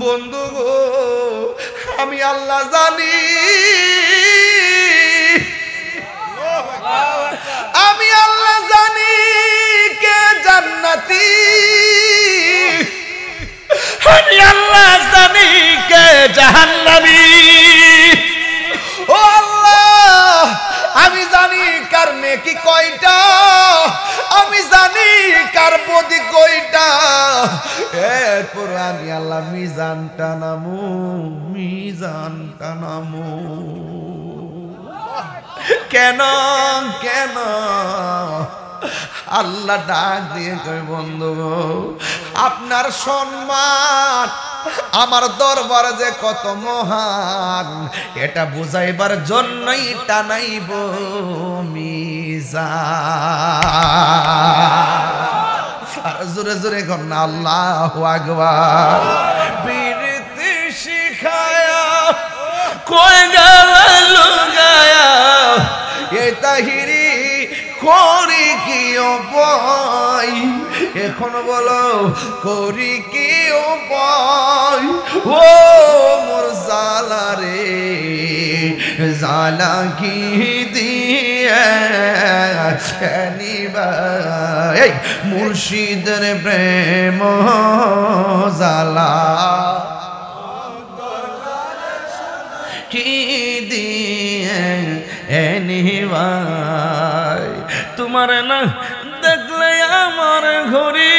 বন্ধু গো, আমি আল্লাহ জানি, আমি আল্লাহ জানি কে জান্নাতি, আমি আল্লাহ জানি কে জাহান্নামী। ও আল্লাহ, আমি জানি কার নেকি কয়টা, আমি জানি কার বদি কয়টা। এরপর আমি আল্লাহ মিজানটা নামু, মিজানটা নামু। কেন কেন আল্লাহ ডাক দিয়ে কই, বন্ধু আপনার সম্মান আমার দরবারে যে কত মহান, এটা বুঝাইবার জন্যই টানাইব মিজান। আর জোরে জোরে কর না আল্লাহু আকবার। বিরতি শিখায়া কই গেল লুগায়া, এ তাহিরি করি কি উপায়, এখন বলো করি কি উপায়। ও মোর জালা রে, জালা কি দিয়ে নিবাই, মুর্শিদের প্রেম জালা কি দিয়ে নিবাই। তোমার না দেখলে আমার ঘড়ি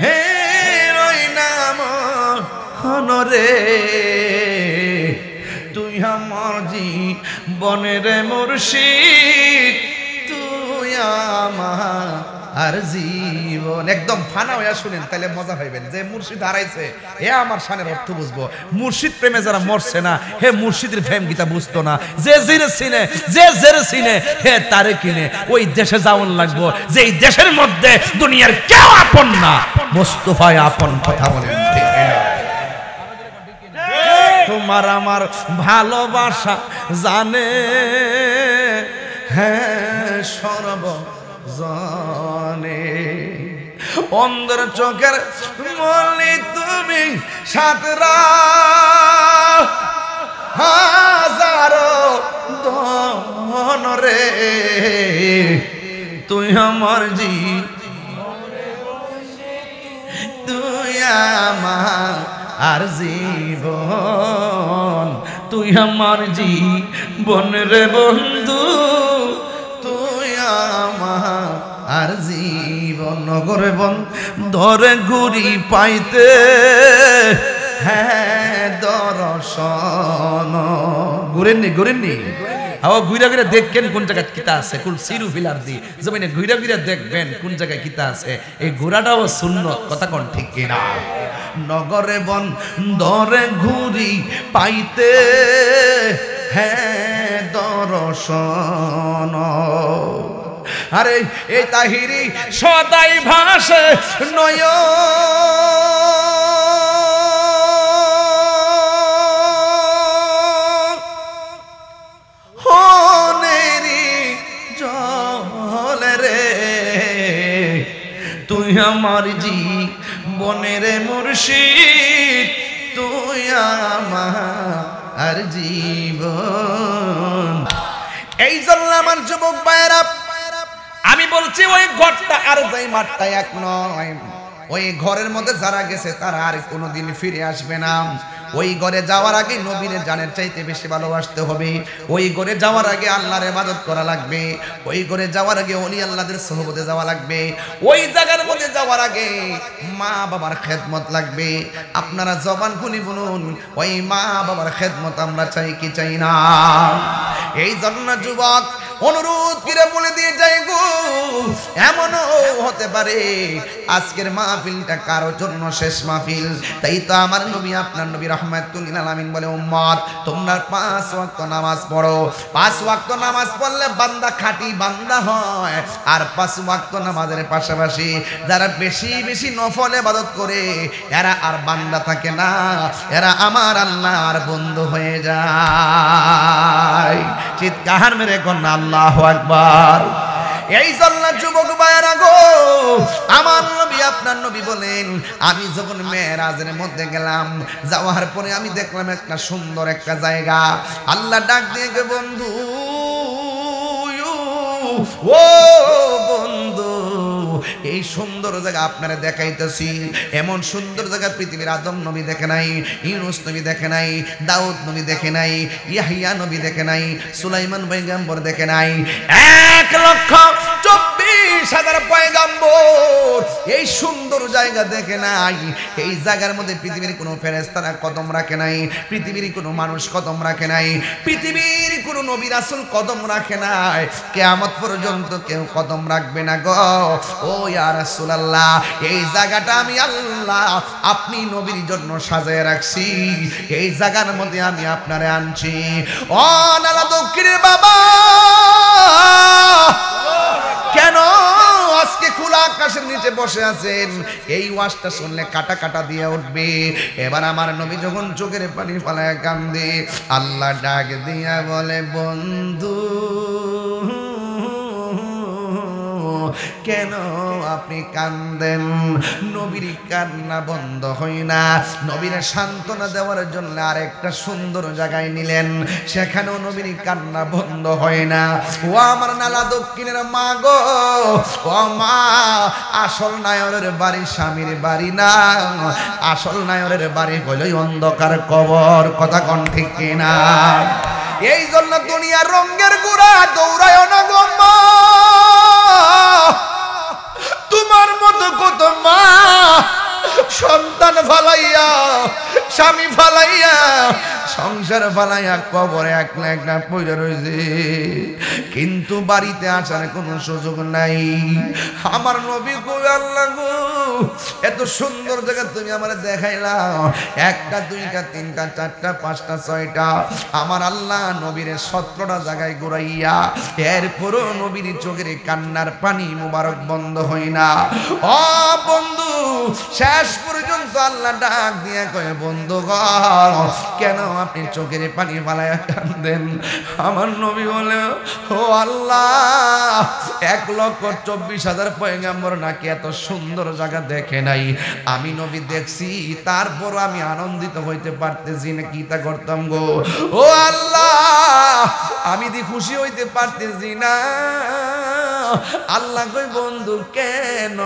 হে রই নাম হনরে, তুই আমার জীবনের মুর্শিদ, তুই আমার আর জীবন। একদম ফানা হইয়া শুনেন, তাহলে মজা হইবেন যে মুর্শিদ হারাইছে হে আমার শানের অর্থ বুঝবো। মুর্শিদ প্রেমে যারা মরছে না, হে মুর্শিদের প্রেম গীতা বুঝতো না। যে জিরে চিনে, যে জেরে চিনে, হে তারে কিনে ওই দেশে যাওয়ান লাগবো যে এই দেশের মধ্যে দুনিয়ার কেউ আপন না, মোস্তফায় আপন। কথা বলেন ঠিক না? তোমার আমার ভালোবাসা জানে হ্যাঁ সর্ব জানে, অন্ধের চোখের মলি তুমি সাতরা হাজারো দন রে, তুই আমার তুই আমার আর জীবন, তুই আমার জীবন রে বন্ধু, তুই আমার আর জীবন। নগরে বন ধরে ঘুরি পাইতে হ্যাঁ দর্শন, ঘুরেননি ঘুরেননি আবার ঘুরা ঘুরে দেখবেন কোন জায়গায় কিতা আছে, কোন সিরু ফিলার দি জমিনে ঘুরা ঘুরে দেখবেন কোন জায়গায় কিতা আছে। এই ঘোরাটাও সুন্নত, কথা কোন ঠিক কিনা? নগরে বন ধরে ঘুরি পাইতে হ্যাঁ দর্শন। আরে এই তাহিরি সদাই ভাসে নয় তুই আমার জীবনের মুর্শিদ, তুই আমার জীবন। এই জন্য আমার যুবক ভাইয়েরা আমি বলছি, ওই ঘরটা আর যাই মাঠটা এক নয়। ওই ঘরের মধ্যে যারা গেছে তারা আর কোনোদিন ফিরে আসবে না। ওই ঘরে যাওয়ার আগে নবীর জানের চাইতে বেশি ভালোবাসতে হবে। ওই ঘরে যাওয়ার আগে আল্লাহর ইবাদত করা লাগবে। ওই ঘরে যাওয়ার আগে ওলি আল্লাহদের সোহবতে যাওয়া লাগবে। ওই জায়গার মধ্যে যাওয়ার আগে মা বাবার খেদমত লাগবে। আপনারা জবান খুলি বলুন, ওই মা বাবার খেদমত আমরা চাই কি চাই না? এই জন্য যুবক অনুরোধ করে বলে দিয়ে যাই গো, এমনও হতে পারে আজকের মাহফিলটা কারোর জন্য শেষ মাহফিল। তাই তো আমার নবী আপনার নবী রাহমাতুল লিল আলামিন বলে, উম্মত তোমরা 5 ওয়াক্ত নামাজ পড়ো। 5 ওয়াক্ত নামাজ পড়লে বান্দা খাঁটি বান্দা হয়। আর 5 ওয়াক্ত নামাজের পাশাপাশি যারা বেশি বেশি নফল ইবাদত করে এরা আর বান্দা থাকে না, এরা আমার আল্লাহর বন্ধু হয়ে যায়। চিৎকার মেরে কোন আল্লাহু আকবার। এই জন্য যুবক ভাইরা গো, আমার নবী আপনার নবী বলেন, আমি যখন মেরাজের মধ্যে গেলাম, যাওয়ার পরে আমি দেখলাম একটা সুন্দর একটা জায়গা। আল্লাহ ডাক দিয়ে গে বন্ধু, ও বন্ধু, এই সুন্দর জায়গা আপনারা দেখাইতেছি। এমন সুন্দর জায়গা পৃথিবীর আদম নবী দেখে নাই, ইউনূস নবী দেখে নাই, দাউদ নবী দেখে নাই, ইয়াহিয়া নবী দেখে নাই, সুলাইমান পয়গম্বর দেখে নাই। 1,24,000 পয়গম্বর এই সুন্দর জায়গা দেখে নাই। এই জায়গার মধ্যে পৃথিবীর কোনো ফেরেশতারা কদম রাখে নাই, পৃথিবীর কোনো মানুষ কদম রাখে নাই, পৃথিবীর কোনো নবী রাসূল কদম রাখে নাই, কিয়ামত পর্যন্ত কেউ কদম রাখবে না গো। ও ইয়া রাসূলুল্লাহ, এই জায়গাটা আমি আল্লাহ আপনি নবীর জন্য সাজায় রাখছি। এই জায়গার মধ্যে আমি আপনারে আনছি। ও নালা দক্ষিণের বাবা, কেন আজকে খোলা আকাশের নিচে বসে আছেন? এই ওয়াজটা শুনলে কাটা কাটা দিয়ে উঠবে। এবার আমার নবী যখন চোখের পানি ফেলায় কান্দে, আল্লাহ ডাক দিয়া বলে, বন্ধু কেন আপনি কান্দেন? নবীর কান্না বন্ধ হয় না। নবীর সান্ত্বনা দেওয়ার জন্য আরেকটা সুন্দর জায়গায় নিলেন, সেখানেও নবীর কান্না বন্ধ হয় না। ও আমার নালা দক্ষিণের মা গো, ও মা, আসল নায়রের বাড়ি স্বামীর বাড়ি না, আসল নায়রের বাড়ি হলো অন্ধকার কবর। কথা কোন ঠিক কিনা? এই জন্য দুনিয়ার রঙের গুড়া দৌড়ায় না গো মা। তোমার মতো কত মা সন্তান ফালাইয়া, স্বামী ফালাইয়া, সংসার ফালাইয়া কবরে একলা একলা পড়ে রয়েছে, কিন্তু বাড়িতে আসার কোনো সুযোগ নাই। আমার নবী গো, আল্লাহ গো, এত সুন্দর জায়গা তুমি আমার দেখাইলা, 1টা 2টা 3টা 4টা 5টা 6টা, আমার আল্লাহ নবীর 17টা জায়গায় ঘুরাইয়া, এরপরও নবীর চোখের কান্নার পানি মুবারক বন্ধ হয় না। ও বন্ধু, শেষ পর্যন্ত আল্লাহ ডাক দিয়ে কয়, বন্ধু গো, কেন আপনি চোখের পানি ফালাইয়া কান্দেন? আমার নবী বলে, ও আল্লাহ, 1,24,000 পয়গম্বর নাকি এত সুন্দর জায়গা দেখে নাই। আমি নবী দেখছি, তারপর আমি আনন্দিত হইতে পারতেছি না, কি তা করতাম গো। ও আল্লাহ, আমি দি খুশি হইতে পারতেছি না। আল্লাহ কই, বন্ধু কেন?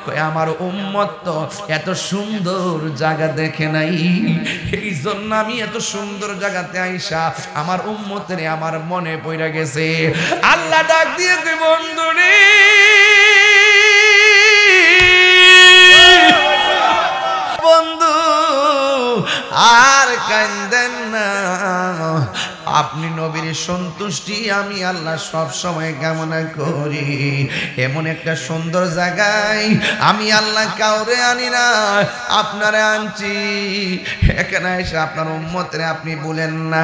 কই, আমার উম্মত তো এত সুন্দর জায়গা দেখে নাই, এই জন্য আমি এত সুন্দর জায়গাতে আইসা আমার উম্মতের আমার মনে পড়ে গেছে। আল্লাহ ডাক দিয়ে কই, বন্ধু রে, বন্ধু আর কান্দেন না। আপনি নবীর সন্তুষ্টি আমি আল্লাহ সব সময় কামনা করি। এমন একটা সুন্দর জায়গায় আমি আল্লাহ কাউরে আনি না, আপনারে আনছি। এখানে এসে আপনার উম্মতরে আপনি বলেন না,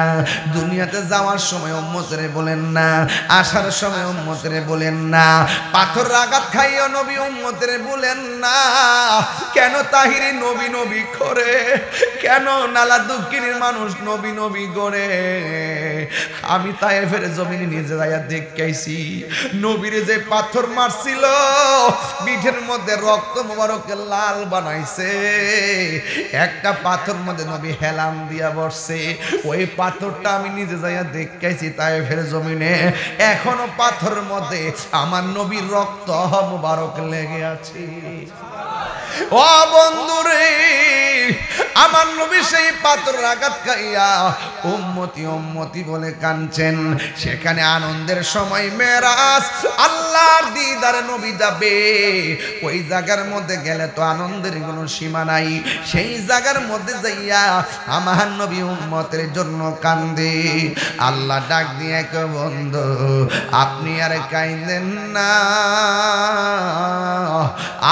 দুনিয়াতে যাওয়ার সময় উম্মতরে বলেন না, আসার সময় উম্মতরে বলেন না, পাথর আঘাত খাইও নবী উম্মতরে বলেন না। কেন তাহিরি নবী নবী করে? কেন নালা দক্ষিণের মানুষ নবী নবী করে? আমি তায়েফের জমিনে নিজে যাইয়া দেখাইছি, নবীরে যে পাথর মারছিল, পিঠের মধ্যে রক্ত মোবারকে লাল বানাইছে। একটা পাথর মধ্যে নবী হেলান দিয়া বসছে, ওই পাথরটা আমি নিজে যাইয়া দেখাইছি তায়েফের জমিনে। এখনো পাথরের মধ্যে আমার নবীর রক্ত মোবারক লেগে আছে। ও বন্ধুরে, আমার নবী সেই পাথর আঘাত খাইয়া উম্মতি উম্মতি বলে কাঁদছেন। সেখানে আনন্দের সময় মেরাজ, আল্লাহর দিদারে নবী যাবে। ওই জায়গার মধ্যে গেলে তো আনন্দের কোনো সীমা নাই। সেই জায়গার মধ্যে যাইয়া আমার নবী উম্মতের জন্য কান্দে। আল্লাহ ডাক দিয়ে কে, বন্ধু আপনি আর কাঁদেন না,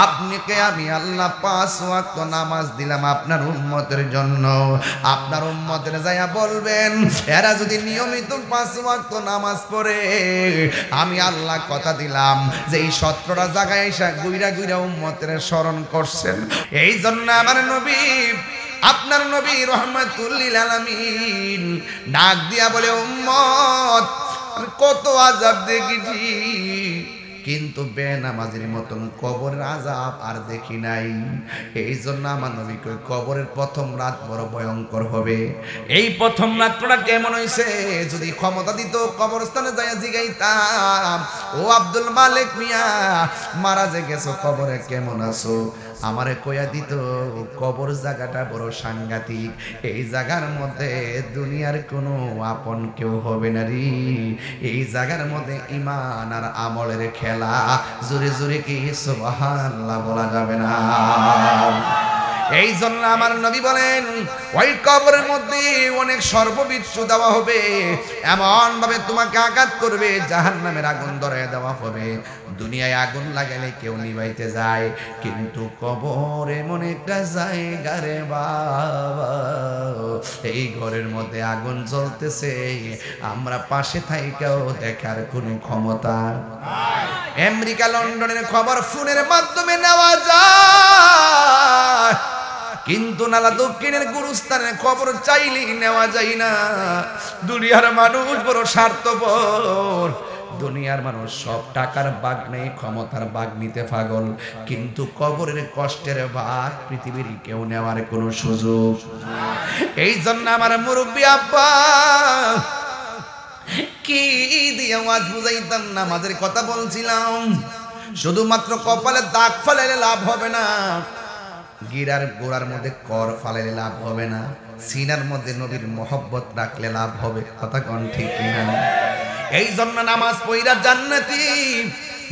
আপনাকে আমি আল্লাহ 5 ওয়াক্ত নামাজ দিলাম আপনার উম্মতের জন্য। আপনার উম্মতের যাইয়া বলবেন, এরা যদি নিয়মিত 5 ওয়াক্ত নামাজ পড়ে, আমি আল্লাহ কথা দিলাম যে এই 17টা জায়গায় এসে গুইরা গুইরা উম্মতের স্মরণ করছেন। এই জন্য আমার নবী, আপনার নবী রহমাতুল লিল আলামিন ডাক দিয়া বলে, উম্মত আমি কত আযাব দেখেছি, কিন্তু বেনামাজির মতন কবরের আযাব আর দেখি নাই। এই জন্য আমার নবী কই কবরের প্রথম রাত বড় ভয়ঙ্কর হবে। এই প্রথম রাতটা কেমন হইছে যদি ক্ষমতা দিত কবরস্থানে যাইয়া জিগাইতাম, ও আব্দুল মালিক মিয়া মারা যে গেছো কবরে কেমন আছো, আমারে কইয়া দিত কবর জায়গাটা বড় সাংঘাতিক, এই জায়গার মধ্যে দুনিয়ার কোনো আপন কেউ হবে না রে, এই জায়গার মধ্যে ঈমান আর আমলের খেলা। জোরে জোরে কি সুবহানাল্লাহ বলা যাবে না? এই জন্য আমার নবী বলেন ওই কবরের মধ্যে অনেক সর্ববিচ্ছু দেওয়া হবে, এমন ভাবে তোমাকে আঘাত করবে, জাহান্নামের আগুন ধরায় দেওয়া হবে। দুনিয়ায় আগুন লাগাইলে কেউ নিভাইতে যায়, কিন্তু কবর এমন একটা জায়গা রে বাবা, এই ঘরের মধ্যে আগুন জ্বলতেছে, আমরা পাশে থাইকেও দেখার কোনো ক্ষমতা। আমেরিকা লন্ডনের খবর ফোনের মাধ্যমে নেওয়া যায়, কিন্তু নালা দক্ষিণের গুরুস্থানের খবর চাইলেই নেওয়া যায় না। দুনিয়ার মানুষ বড় স্বার্থপর, দুনিয়ার মানুষ সব টাকার ভাগ নেই, ক্ষমতার ভাগ নিতে পাগল, কিন্তু কবরের কষ্টের ভাগ পৃথিবীর কেউ নেওয়ার কোনো সুযোগ। এই জন্য আমার মুরব্বী আব্বা কি দিয়ে আওয়াজ বুঝাইতাম, নামাজের কথা বলছিলাম। শুধুমাত্র কপালে দাগ ফালাইলে লাভ হবে না, গিরার গোড়ার মধ্যে কর ফালাইলে লাভ হবে না, সিনার মধ্যে নবীর মহব্বত রাখলে লাভ হবে। কথা কোন ঠিক কিনা? এই জন্য নামাজ পড়া জান্নাতি,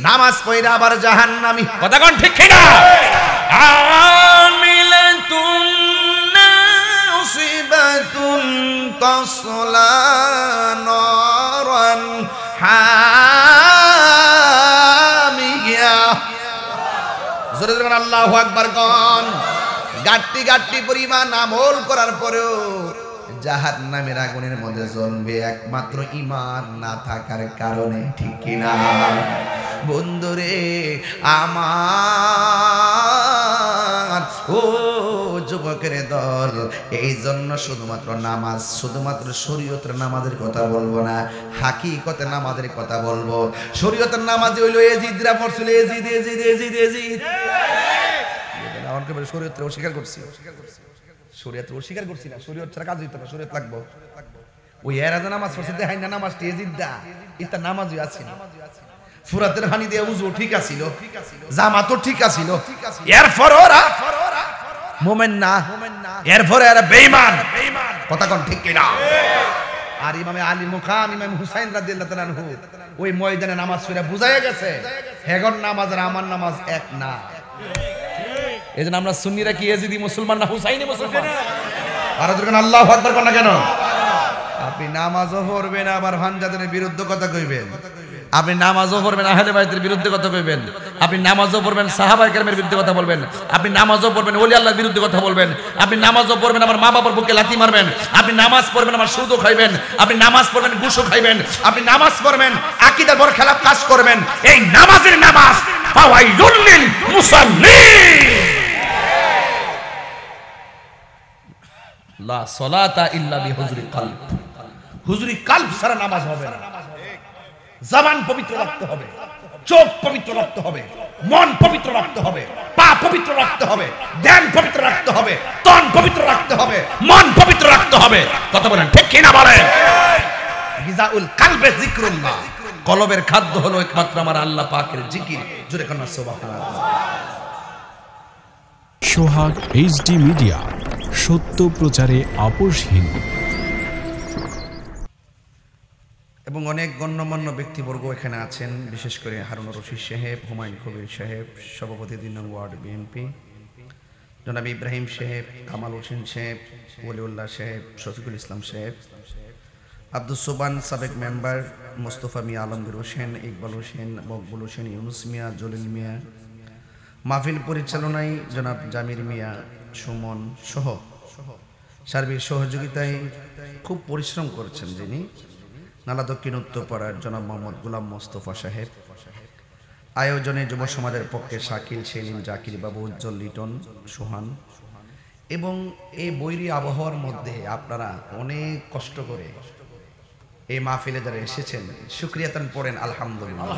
নামাজ পড়া আবার জাহান্নামী। কথা কোন ঠিক কিনা? আমিলাতুন নাসিবাতুন তাসলা নারান হামিয়া। জোরে জোরে আল্লাহু আকবার কোন। গাট্টি গাট্টি পরিমাণ আমল করার পরেও জাহান্নামের আগুনের মধ্যে জ্বলবে একমাত্র ঈমান না থাকার কারণে। ঠিক কিনা বন্ধুরে আমার, ও যুবকের দল, এই জন্য শুধুমাত্র নামাজ, শুধুমাত্র শরীয়তের নামাজের কথা বলবো না, হাকিকতে নামাজের কথা বলবো। শরীয়তের নামাজ হইল এজিদরা পড়ছিল, এজিদ এজিদ এজিদ এজিদ। আমাকে বলে শরীয়তরে অস্বীকার করছি, শরীয়তরে অস্বীকার করছি না, শরীয়ত ছাড়া কাজ হইতো না, শরীয়ত লাগবো। ওই এরাজা নামাজ পড়ছে দেখাই না নামাজটি এজিদা, এটা নামাজই আছে না। ফুরাতের পানি দিয়ে উযু ঠিক আছিল, জামাতও ঠিক আছিল, এরপর ওরা মুমিন না, এরপর এরা বেঈমান। কথা কোন ঠিক কিনা? আর ইমামে আলী মুকাম ইমাম হুসাইন রাদিয়াল্লাহু তাআলা আনহু ওই ময়দানে নামাজ পড়ে বুঝাইয়া গেছে হেগর নামাজ আর আমার নামাজ এক না। এজন্য আমরা সুন্নিরা কি এজিদি মুসলমান না হুসাইনি মুসলমান? আর যখন আল্লাহু আকবার কোন না কেন? আপনি নামাজও পড়বেন আবার ভাঞ্জাদের বিরুদ্ধে কথা কইবেন, আপনি নামাজও পড়বেন আহলে বাইতের বিরুদ্ধে কথা কইবেন, আপনি নামাজও পড়বেন সাহাবায়ে কেরামের বিরুদ্ধে কথা বলবেন, আপনি নামাজও পড়বেন ওলি আল্লাহর বিরুদ্ধে কথা বলবেন, আপনি নামাজও পড়বেন আমার মা বাবার বুকে লাথি মারবেন, আপনি নামাজ পড়বেন আমার সুদও খাইবেন, আপনি নামাজ পড়বেন ঘুষও খাইবেন, আপনি নামাজ পড়বেন আকীদার বড় খেলাফ কাজ করবেন। এই নামাজের নামাজ ফাওয়াইলুল লিল মুসাল্লিন। লা সালাতা ইল্লা বিহুজুরি কলব, হুজুরি কলব ছাড়া নামাজ হবে না। জবান পবিত্র রাখতে হবে, চোখ পবিত্র রাখতে হবে, মন পবিত্র রাখতে হবে, পা পবিত্র রাখতে হবে, ধ্যান পবিত্র রাখতে হবে, তন পবিত্র রাখতে হবে, মন পবিত্র রাখতে হবে। কথা বলেন ঠিক কিনা বলেন? গিজাউল কলবে যিকরুল্লাহ, কলবের খাদ্য হলো একমাত্র আমার আল্লাহ পাকের জিকির। জোরে কোন সুবহানাল্লাহ। সোহাগ এইচডি মিডিয়া, সত্য প্রচারে আপোষহীন। এবং অনেক গণ্যমান্য ব্যক্তিবর্গ এখানে আছেন, বিশেষ করে হারুন রশিদ সাহেব, হুমায়ুন কবির সাহেব, সভাপতি ২ নং ওয়ার্ড বিএনপি, জনাব ইব্রাহিম সাহেব, কামাল হোসেন সাহেব, ওলিউল্লাহ সাহেব, শফিকুল ইসলাম সাহেব, আব্দুস সোবান সাবেক মেম্বার, মোস্তফা মিয়া, আলমগীর হোসেন, ইকবাল হোসেন, মকবুল হোসেন, ইউনুস মিয়া, জলিল মিয়া, মাহফিল পরিচালনায় জনাব জামির মিয়া, সুমন সহ সার্বিক সহযোগিতায় খুব পরিশ্রম করেছেন যিনি, নালা দক্ষিণ উত্তরপাড়ার জনাব মোহাম্মদ গোলাম মোস্তফা সাহেব, আয়োজনে যুব সমাজের পক্ষে শাকিল, সেলিম, জাকির বাবু, উজ্জ্বল, লিটন, সোহান, এবং এই বৈরী আবহাওয়ার মধ্যে আপনারা অনেক কষ্ট করে এই মাহফিলে যারা এসেছেন শুকরিয়াতান পড়েন আলহামদুলিল্লাহ।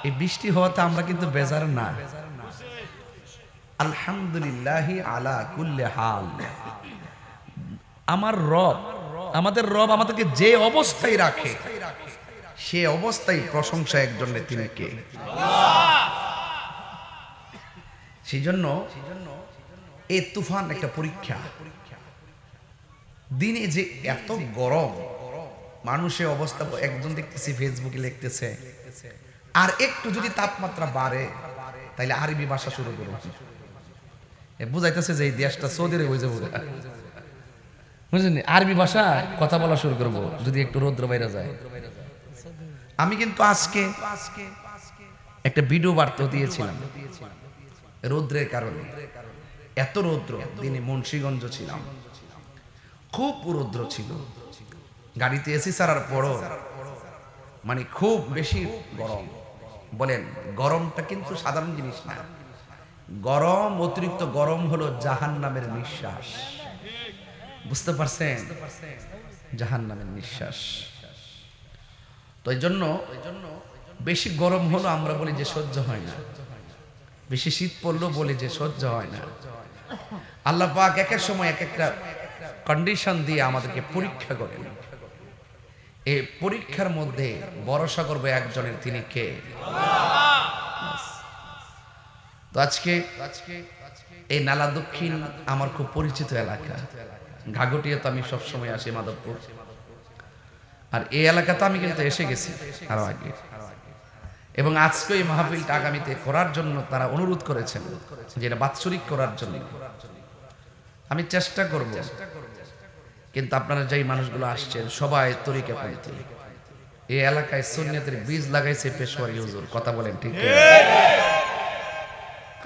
এই বৃষ্টি হওয়াতে আমরা কিন্তু বেজার না, আলহামদুলিল্লাহ আলা কুল্লি হাল। আমার রব, আমাদের রব আমাদেরকে যে অবস্থায় রাখে সে অবস্থায় প্রশংসা একজনের, তিনি কে? সেই জন্য এই তুফান একটা পরীক্ষা। দিনে যে এত গরম, মানুষের অবস্থা, একজন দেখতেছি ফেসবুকে লিখতেছে আর একটু যদি তাপমাত্রা বাড়ে তাইলে আরবি ভাষা শুরু করবো। বুঝাইতেছে যে এই দেশটা সৌদি আরব হয়ে যাবো, বুঝলেন? আরবি ভাষা কথা বলা শুরু করবো যদি একটু রৌদ্র বাইরে যায়। আমি কিন্তু আজকে একটা ভিডিও বার্তা দিয়েছিলাম রৌদ্রের কারণে। এত রৌদ্র, দিনে মুন্সিগঞ্জ ছিলাম, খুব রৌদ্র ছিল। গাড়িতে এসি ছাড়ার পরও মানে খুব বেশি গরম। বলেন, গরমটা কিন্তু সাধারণ জিনিস না। গরম, অতিরিক্ত গরম হলো জাহান্নামের নিঃশ্বাস। বুঝতে পারছেন? জাহান্নামের নিঃশ্বাস। তো এই জন্য বেশি গরম হলো আমরা বলি যে সহ্য হয় না, বেশি শীত পড়লো বলি যে সহ্য হয় না। আল্লাহ পাক এক এক সময় এক একটা কন্ডিশন দিয়ে আমাদেরকে পরীক্ষা করেন। এই পরীক্ষার মধ্যে ভরসা করবে একজনের, তিনি কে? তো আজকে এই নালা দক্ষিণ আমার খুব পরিচিত এলাকা। ঘাগটিয়া তো আমি সবসময় আসি, মাধবপুর। আর এই এলাকাতে আমি কিন্তু এসে গেছি আরো আগে, এবং আজকে এই মাহফিলটা আগামীতে করার জন্য তারা অনুরোধ করেছেন যে এটা বাৎসরিক করার জন্য। আমি চেষ্টা করব, কিন্তু আপনারা যেই মানুষগুলো আসছেন সবাই তরিকা পন্থী। এই এলাকায় সুন্নিয়তের বীজ লাগাইছে পেশোয়ারি হুজুর, কথা বলেন ঠিক?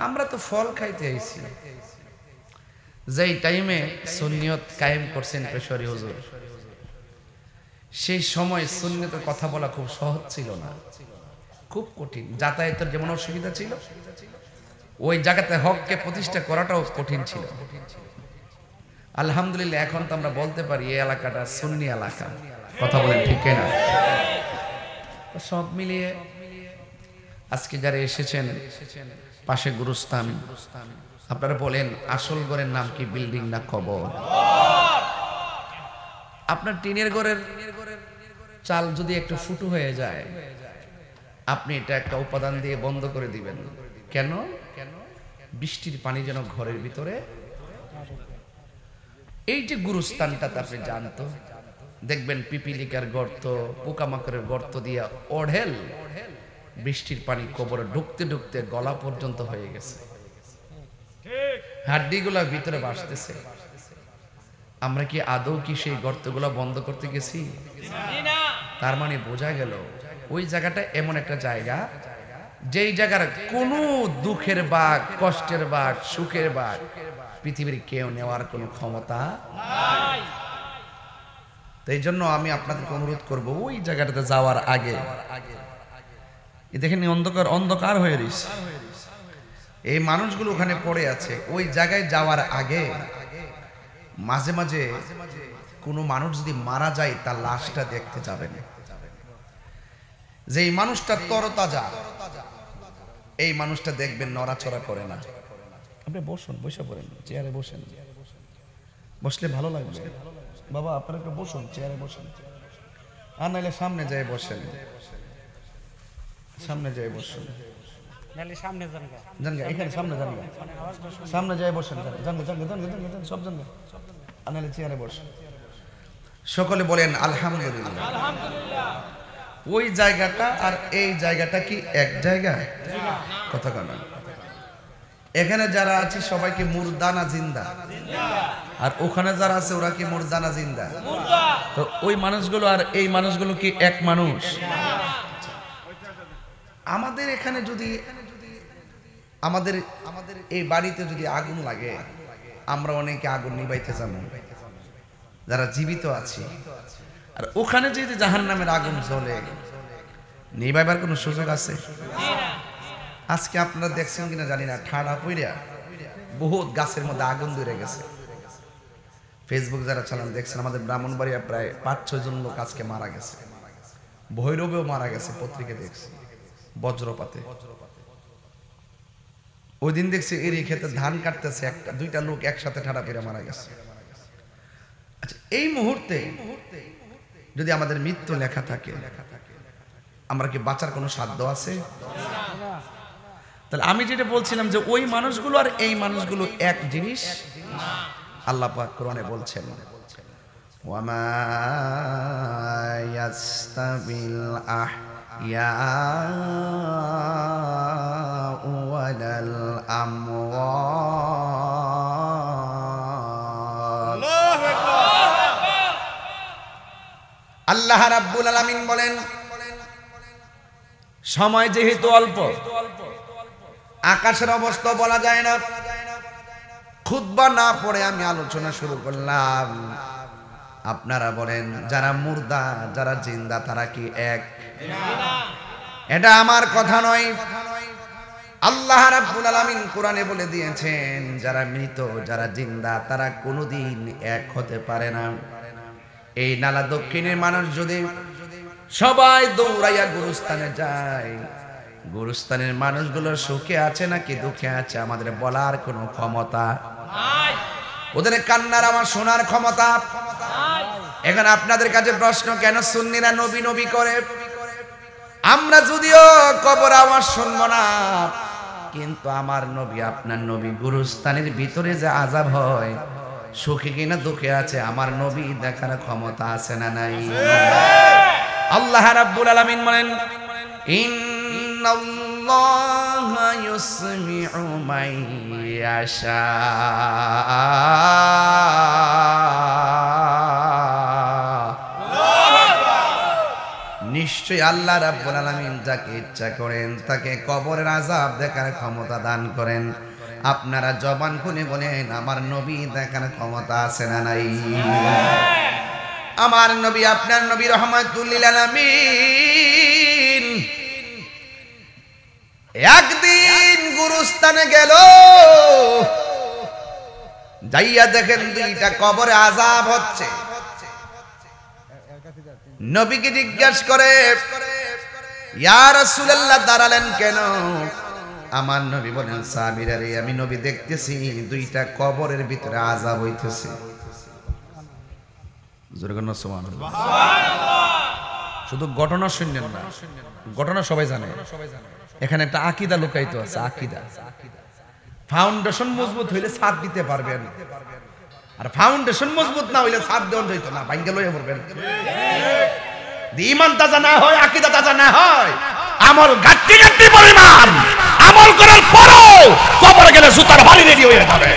আমরা তো ফল খাইতে আইছি। যেই টাইমে সুন্নিয়ত কায়েম করছেন পেশোয়ারি হুজুর, সেই সময় সুন্নিয়তের কথা বলা খুব সহজ ছিল না, খুব কঠিন। যাতায়াতের যেমন অসুবিধা ছিল, ওই জায়গাতে হককে প্রতিষ্ঠা করাটাও কঠিন ছিল। আলহামদুলিল্লাহ এখন তো আমরা বলতে পারি এই এলাকাটা সুন্নি এলাকা, কথা বলেন ঠিক না? সব মিলিয়ে আজকে যারা এসেছেন, পাশে গুরুস্থান, আপনারা বলেন আসল ঘরের নাম কি, বিল্ডিং না কবর? আপনার টিনের ঘরের চাল যদি একটু ফুটো হয়ে যায়, আপনি এটা একটা উপাদান দিয়ে বন্ধ করে দিবেন। কেন? বৃষ্টির পানি যেন ঘরের ভিতরে। এই যে গুরুস্থানটাতে আপনি জানতো, দেখবেন পিপিলিকার গর্ত, পোকামাকড়ের গর্ত দিয়ে ওঢেল বৃষ্টির পানি কবরে ঢুকতে ঢুকতে গলা পর্যন্ত হয়ে গেছে, হাড্ডিগুলা ভিতরে ভাসতেছে। আমরা কি আদৌ কি সেই গর্তগুলা বন্ধ করতে গেছি? তার মানে বোঝা গেল ওই জায়গাটা এমন একটা জায়গা, যেই জায়গার কোনো দুঃখের বাঘ, কষ্টের বাঘ, সুখের বাঘ পৃথিবীর কেউ নেওয়ার কোনো ক্ষমতা নাই। তো এই জন্য আমি আপনাদেরকে অনুরোধ করব, ওই জায়গাটাতে যাওয়ার আগে, দেখেন অন্ধকার অন্ধকার হয়ে রয়েছে, এই মানুষগুলো ওখানে পড়ে আছে, ওই জায়গায় যাওয়ার আগে মাঝে মাঝে কোনো মানুষ যদি মারা যায় তার লাশটা দেখতে যাবেন। যে এই মানুষটা তরতাজা, এই মানুষটা দেখবেন নড়াচড়া করে না। আপনি বসুন, বসে পড়েন, চেয়ারে বসেন, বসলে ভালো লাগবে। বাবা আপনারা একটু বসুন, চেয়ারে বসেন, আর নাইলে সামনে যায় বসেন, সামনে যায় বসুন, এখানে সামনে জানগা, সামনে যায় বসেন, সব জানগা, আর নাইলে চেয়ারে বসেন। সকলে বলেন আলহামদুলিল্লাহ। ওই জায়গাটা আর এই জায়গাটা কি এক জায়গা? কথা কেন? এখানে যারা আছে সবাই কি মুর্দানা জিন্দা? আর ওখানে যারা আছে ওরা কি মুর্দানা জিন্দা? তো ওই মানুষগুলো আর এই মানুষগুলো কি এক মানুষ? আমাদের এখানে যদি আমাদের এই বাড়িতে যদি আগুন লাগে, আমরা অনেকে আগুন নিবাইতে যাবো যারা জীবিত আছি, আর ওখানে যদি জাহান্নামের আগুন জ্বলে, নিবাইবার কোনো সুযোগ আছে? আজকে আপনারা দেখছেন কিনা জানি না, ঠাড়া পইরা বহুত গাছের মধ্যে আগুন ধরে গেছে। ফেসবুক যারা চালান দেখছেন, আমাদের ব্রাহ্মণবাড়িয়া প্রায় ৫-৬ জন লোক আজকে মারা গেছে, ভৈরবেও মারা গেছে, পত্রিকা দেখছি। বজ্রপাতে। ওই দিন দেখছি এরই ক্ষেতে ধান কাটতেছে, একটা দুইটা লোক একসাথে ঠাড়া পেরে মারা গেছে। আচ্ছা, এই মুহূর্তে যদি আমাদের মৃত্যু লেখা থাকে, আমরা কি বাঁচার কোনো সাধ্য আছে? তাহলে আমি যেটা বলছিলাম যে ওই মানুষগুলো আর এই মানুষগুলো এক জিনিস। আল্লাহ পাক কোরআনে বলছেন, ওয়ামা ইয়াস্তাবিল আহইয়াউ ওয়ালাল আমওয়াত। আল্লাহ রাব্বুল আলামিন বলেন, সময় যেহেতু অল্প, আকাশের অবস্থা বলা যায় না, খুতবা না পড়ে আমি আলোচনা শুরু করলাম। আপনারা বলেন, যারা মুর্দা যারা জিন্দা তারা কি এক? এটা আমার কথা নয়, আল্লাহ রাব্বুল আলামিন কোরআনে বলে দিয়েছেন, যারা মৃত যারা জিন্দা তারা কোনোদিন এক হতে পারে না। এই নালা দক্ষিণের মানুষ যদি সবাই দৌড়াইয়া গুরুস্থানে যায়, গুরুস্থানের মানুষগুলোর সুখে আছে নাকি দুঃখে আছে আমাদের বলার কোনো ক্ষমতা নাই। ওদের কান্নার আমার শোনার ক্ষমতা। এখন আপনাদের কাছে প্রশ্ন, কেন সুন্নিরা নবী নবী করে? আমরা যদিও কবর আওয়াজ শুনবো না, কিন্তু আমার নবী আপনার নবী গুরুস্থানের ভিতরে যে আযাব হয়, সুখে কিনা দুঃখে আছে আমার নবী দেখার ক্ষমতা আছে না নাই? আল্লাহ রাব্বুল আলামিন বলেন, ইন্নাল্লাহা ইউসমিউ মান ইয়াশা। নিশ্চয়ই আল্লাহ রাব্বুল আলামিন যাকে ইচ্ছা করেন তাকে কবরের আযাব দেখার ক্ষমতা দান করেন। আপনারা জবান খুলে বলেন, আমার নবী দেখার ক্ষমতা আছে না নাই? আমার নবী আপনার নবী রাহমাতুল লিল আলামিন একদিন গুরুস্থানে গেল, যাইয়া দেখেন দুইটা কবরে আযাব হচ্ছে। নবীকে জিজ্ঞাসা করে, ইয়া রাসূলুল্লাহ দাঁড়ালেন কেন? আমার নবী বলেন, সাহাবীরা রে, আমি নবী দেখতেছি দুইটা কবরের ভিতরে আযাব হইতেছে। শুধু ঘটনা শুনলেন না, ঘটনা সবাই জানে। এখানে একটা আকীদা লুকায়িত আছে, আকীদা। ফাউন্ডেশন মজবুত হইলে ছাদ দিতে পারবেন, আর ফাউন্ডেশন মজবুত না হইলে ছাদ দেওয়া যাইতো না, ভাঙ্গে লইয়া পড়বেন। ঈমান তাজা না হয়, আকীদা তাজা না হয়, আমল গাট্টি গাট্টি পরিমাণ আমল করার পরও কবরে গেলে জুতার বাড়ি রেডি হয়ে যাবে।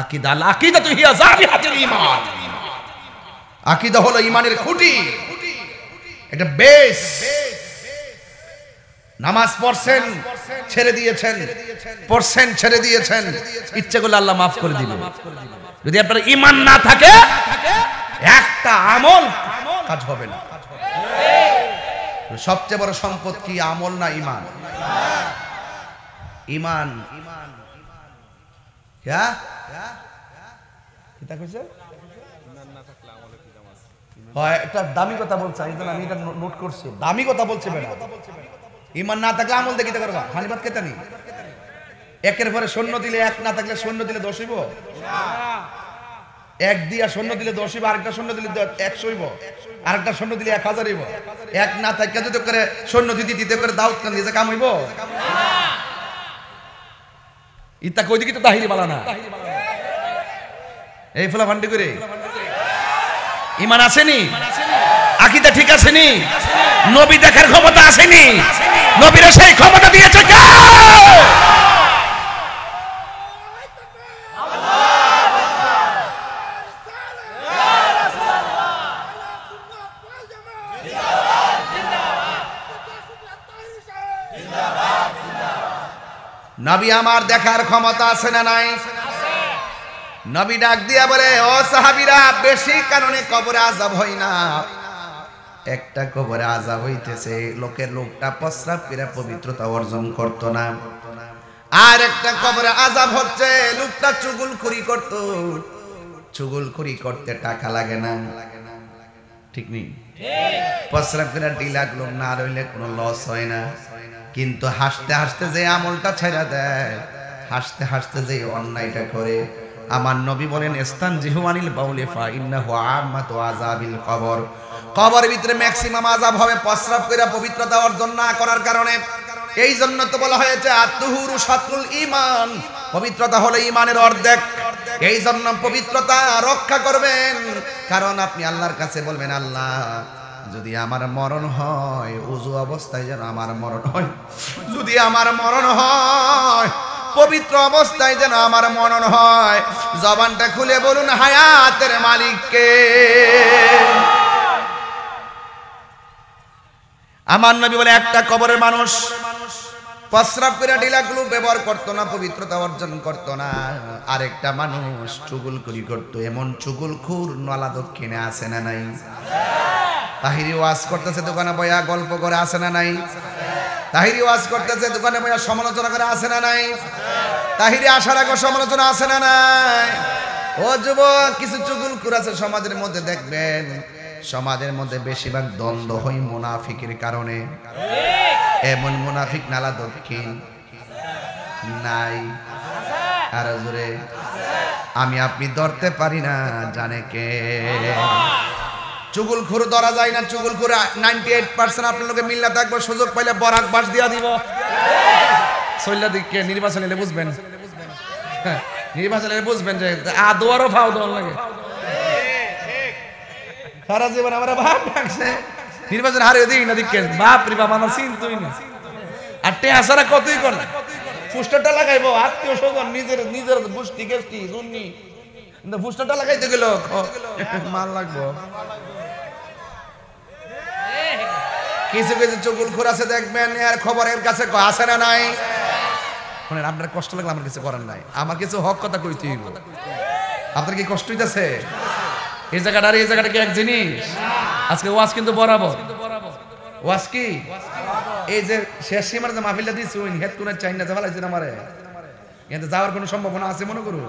আকীদা, আকীদা তো হিয়া জারিহাতুল ঈমান। আকীদা হলো ঈমানের খুঁটি, এটা বেস। নামাজ পড়ছেন ছেড়ে দিয়েছেন, পড়ছেন ছেড়ে দিয়েছেন, ইচ্ছে করলে আল্লাহ মাফ করে দিবে। যদি আপনার ঈমান না থাকে, একটা আমল কাজ হবে না। সবচেয়ে বড় সম্পদ কি, আমল না ঈমান? ঈমান। একটা দামি কথা বলছে, আমি এটা নোট করছি, দামি কথা বলছে। ঈমান না থাকলে আমল দেখিতে করবা, হানিবাদ খেতে নি। একের পরে শূন্য দিলে এক, না থাকলে শূন্য দিলে 10 হইব। এক দিয়া শূন্য দিলে 10 হইব, আরেকটা শূন্য দিলে 100 হইব, আরেকটা শূন্য দিলে 1000 হইব। এক না থাকলে যদি করে শূন্য দিতে দিতে করে দাউদ কান দিয়ে কাম হইব? ইতা কই দিকে তো তাহিরি বালা না। এই ফুলা ফান্ডি করে ঈমান আসেনি, আকীদা ঠিক আসেনি, নবী দেখার ক্ষমতা আসেনি। নবীরা সেই ক্ষমতা দিয়েছে কে? নবী আমার দেখার ক্ষমতা আছে না নাই? নবী ডাক দিয়া বলে, ও সাহাবীরা, বেশি কারণে কবরে আযাব হয় না। একটা কবরে আযাব হইতেছে, লোকটা প্রস্রাব করে পবিত্রতা অর্জন করতো না। আর একটা কবরে আযাব হচ্ছে, লোকটা চুগলখড়ি করতো। চুগলখড়ি করতে টাকা লাগে না, ঠিক নেই? প্রস্রাব করে ঢিলাগুলো না রইলে কোনো লস হয় না, কিন্তু হাসতে হাসতে যে আমলটা ছেড়ে দেয়, হাসতে হাসতে যে অন্যায়টা করে, আমার নবী বলেন ইস্তানজিহু আনিল বাউলি ফা ইন্নাহু আম্মাতু আযাবিল কবর। কবরের ভিতরে ম্যাক্সিমাম আযাব হবে প্রস্রাব করে পবিত্রতা অর্জন না করার কারণে। এই জন্য তো বলা হয়েছে আত-তুহুরু শাতরুল ঈমান, পবিত্রতা হলো ঈমানের অর্ধেক। এই জন্য পবিত্রতা রক্ষা করবেন, কারণ আপনি আল্লাহর কাছে বলবেন আল্লাহ যদি আমার মরণ হয় ওযু অবস্থায় যেন আমার মরণ হয়, যদি আমার মরণ হয় পবিত্র অবস্থায় যেন আমার মরণ হয়। জবানটা খুলে বলুন হায়াতের মালিক কে? আমার নবী বলে একটা কবরের মানুষ প্রস্রাব করে ঢিলাগুলো ব্যবহার করতো না, পবিত্রতা অর্জন করতো না, আরেকটা মানুষ চুগলখুরি করতো। এমন চুগলখুর নলা দক্ষিণে আছে না নাই? তাহিরি ওয়াজ করতেছে দোকানে বয়া গল্প করে আছে না নাই? তাহিরি ওয়াজ করতেছে দোকানে বয়া সমালোচনা করে আছে না নাই? তাহিরি আসার আগে সমালোচনা আছে না নাই? ও যুবক, কিছু চুগলখুর আছে সমাজের মধ্যে, দেখবেন সমাজের মধ্যে বেশিরভাগ দ্বন্দ্ব হয় মুনাফিকের কারণে। এমন মুনাফিক নালা দক্ষিণ নাই? আর জোরে আমি আপনি ধরতে পারি না, জানে কে? চুগলখুর ধরা যায় না। চুগলখুর 98% আপনার লোকে মিল্লা থাকবে, সুযোগ পাইলে বরাক বাস দিয়া দিব। সৈল্লা দিককে নির্বাচন এলে বুঝবেন, নির্বাচন এলে বুঝবেন যে আদোয়ারও ফাও দেওয়ার লাগে। সারা জীবন আমরা ভাব রাখছে, নির্বাচন হারিয়ে দিই না দিককে, বাপ রে বাপ আমার চিন্তুই না। আর টে আসারা কতই কর না, ফুস্টারটা লাগাইবো আত্মীয় স্বজন নিজের নিজের গোষ্ঠী গেষ্টি শুননি, কিন্তু ফুস্টারটা লাগাইতে গেল মাল লাগবো। কিছু কিছু চুগলখুর আছে দেখবেন এর খবরের কাছে আছে না নাই? শুনেন, আপনার কষ্ট লাগলে আমার কিছু করার নাই, আমার কিছু হক কথা কইতে হইব। আপনার কি কষ্ট হইতেছে? এই জায়গাটা আর এই জায়গাটা কি এক জিনিস? আজকে ওয়াজ কিন্তু বরাবর। ওয়াজ কি এই যে শেষ সীমার যে মাহফিলটা দিয়েছি ওই হেড কোন চাই না যাওয়া লাগছে না আমারে, এতে যাওয়ার কোনো সম্ভাবনা আছে মনে করুন?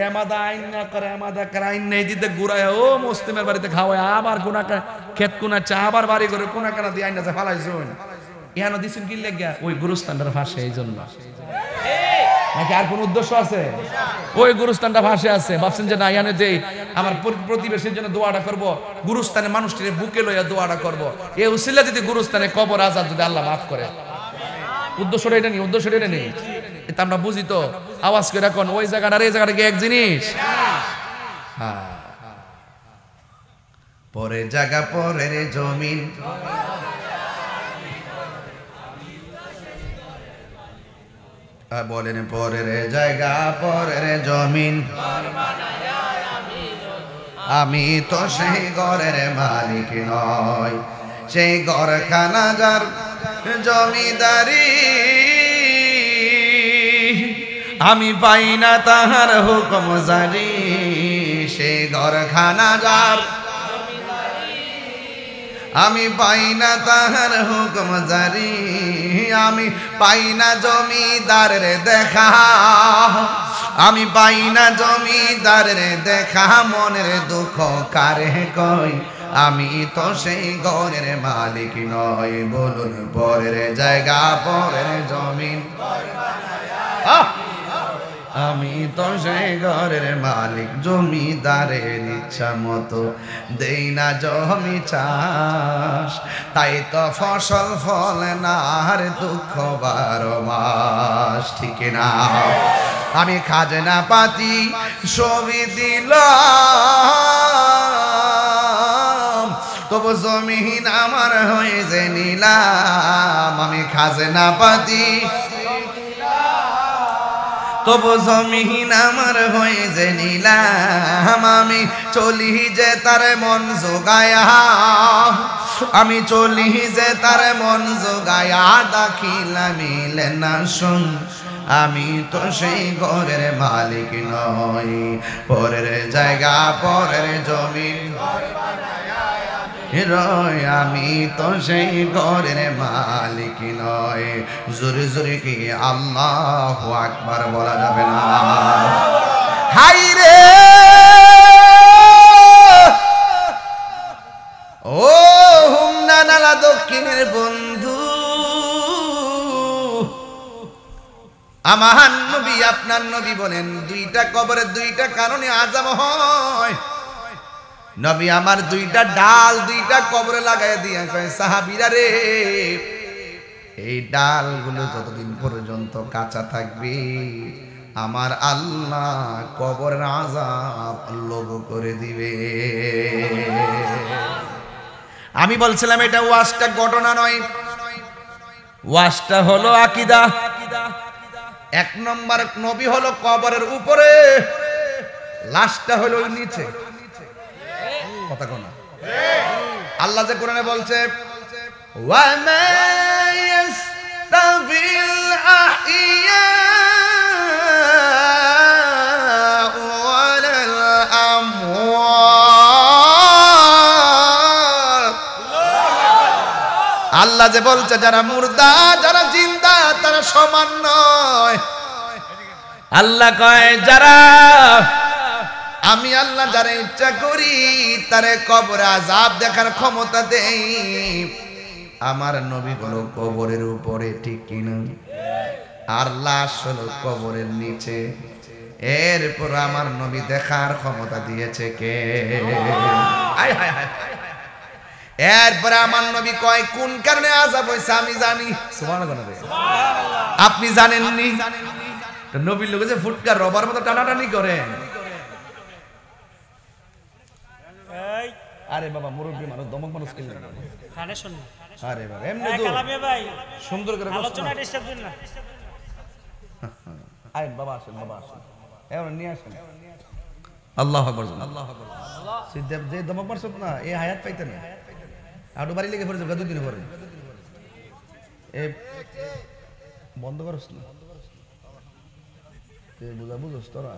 এমাদা আইন না করে এমাদা আইন নেই দিতে ঘুরায় ও মুসলিমের বাড়িতে খাওয়ায়, আবার কোনা ক্ষেত কোনা চা আবার বাড়ি করে কোনা কানা দিয়ে আইন ফালাইছুন। ইহানো দিছুন কি লেগা? ওই গুরুস্থানটার ফাঁসে, এই জন্য নাকি আর কোন উদ্দেশ্য আছে? ওই গুরুস্থানটা ভাসে আছে, ভাবছেন যে না ইয়ানে যে আমার প্রতিবেশীর জন্য দোয়াটা করব, গুরুস্থানে মানুষটির বুকে লইয়া দোয়াটা করব, এই উসিলা যদি গুরুস্থানে কবর আজাদ যদি আল্লাহ মাফ করে, উদ্দেশ্যটা এটা নেই, উদ্দেশ্যটা এটা নেই। এটা আমরা বুঝি তো, আওয়াজ করে এখন ওই জায়গাটা আর এই জায়গাটা কি এক জিনিস? হ্যাঁ, পরে জায়গা পরের জমিন, বলেন পরের জায়গা পরের জমিন, আমি তো সেই ঘরের মালিক নয়, সেই ঘরখানা যার জমিদারি, আমি পাই না তাহার হুকুম জারি, সেই ঘরখানা যার আমি পাই না তাহার হুকুম জারি, আমি পাই না জমিদারের দেখা, আমি পাই না জমিদারের দেখা, মনের দুঃখ কারে কই, আমি তো সেই ঘরের মালিক নই। বলুন পরের জায়গা পরের জমিন, আমি তো সেই ঘরের মালিক, জমিদারের ইচ্ছা মতো দেই না জমি চাষ, তাই তো ফসল ফলে না আর দুঃখ 12 মাস, ঠিক না? আমি খাজনা পাতি সবই দিলাম, তবু জমিন আমার হয়ে যে নিলাম, আমি খাজনা পাতি তবু জমিন আমার হয়ে যে নিলাম, আমি চলি যে তার মন জোগায়া, আমি চলি যে তার মন জোগায়া, দাখিলা মিলে না শুন, আমি তো সেই ঘরের মালিক নই, পরের জায়গা পরের জমিন রয়, আমি তো সেই ঘরের মালিক নয়। জোরে জোরে কি আল্লাহু আকবার বলা যাবে না? হাই রে মিসকিনের বন্ধু, আমার নবী আপনার নবী বলেন দুইটা কবরের দুইটা কারণে আযাব হয়। নবী আমার দুইটা ডাল দুইটা কবরে লাগাই দিয়া কয় সাহাবীরা রে, এই ডালগুলো যতদিন পর্যন্ত কাঁচা থাকবে আমার আল্লাহ কবরের আযাব লঘু করে দিবে। আমি বলছিলাম এটা ওয়াজটা ঘটনা নয়, ওয়াজটা হলো আকীদা। এক নম্বর নবী হলো কবরের উপরে, লাশটা হলো ওই নিচে। কথা কোন আল্লাহ যে কোরআনে বলছে ওয়া মা ইয়াস্তাবিল আহইয়া ওয়ালাল আমওয়াত। আল্লাহ যে বলছে যারা মুর্দা যারা জিন্দা তারা সমান নয়। আল্লাহ কয় যারা আমি আল্লাহ যারা ইচ্ছা করি তারে কবরে আযাব দেখার ক্ষমতা দেই। আমার নবী হলো কবরের উপরে, ঠিক কিনা? আর লাশ হলো কবরের নিচে। এরপর আমার নবী দেখার ক্ষমতা দিয়েছে কে? হায় হায় হায়। এরপরে আমার নবী কয় কোন কারণে আযাব হইছে আমি জানি। সুবহানাল্লাহ। আপনি জানেননি? নবীর লোক যে ফুটকার রবার মতো টানাটানি করেন। আরে বাবা মুরব্বী মানুষ দমক মানুষ কিনলে কানে শুন। আরে বাবা এমনি তো কালামে ভাই সুন্দর করে আলোচনা ডিস্টার্ব দিন না। আয় বাবা আসেন, বাবা আসেন, এখন নিয়ে আসেন। আল্লাহু আকবার, আল্লাহু আকবার। সিদ্ধ যে দমক মারছ না এই হায়াত পাইতে না, আডু বাড়ি লেগে পড়ে যাবে দুই দিন পরে। এ বন্ধ করছ না তে বুঝা বুঝছ তোরা।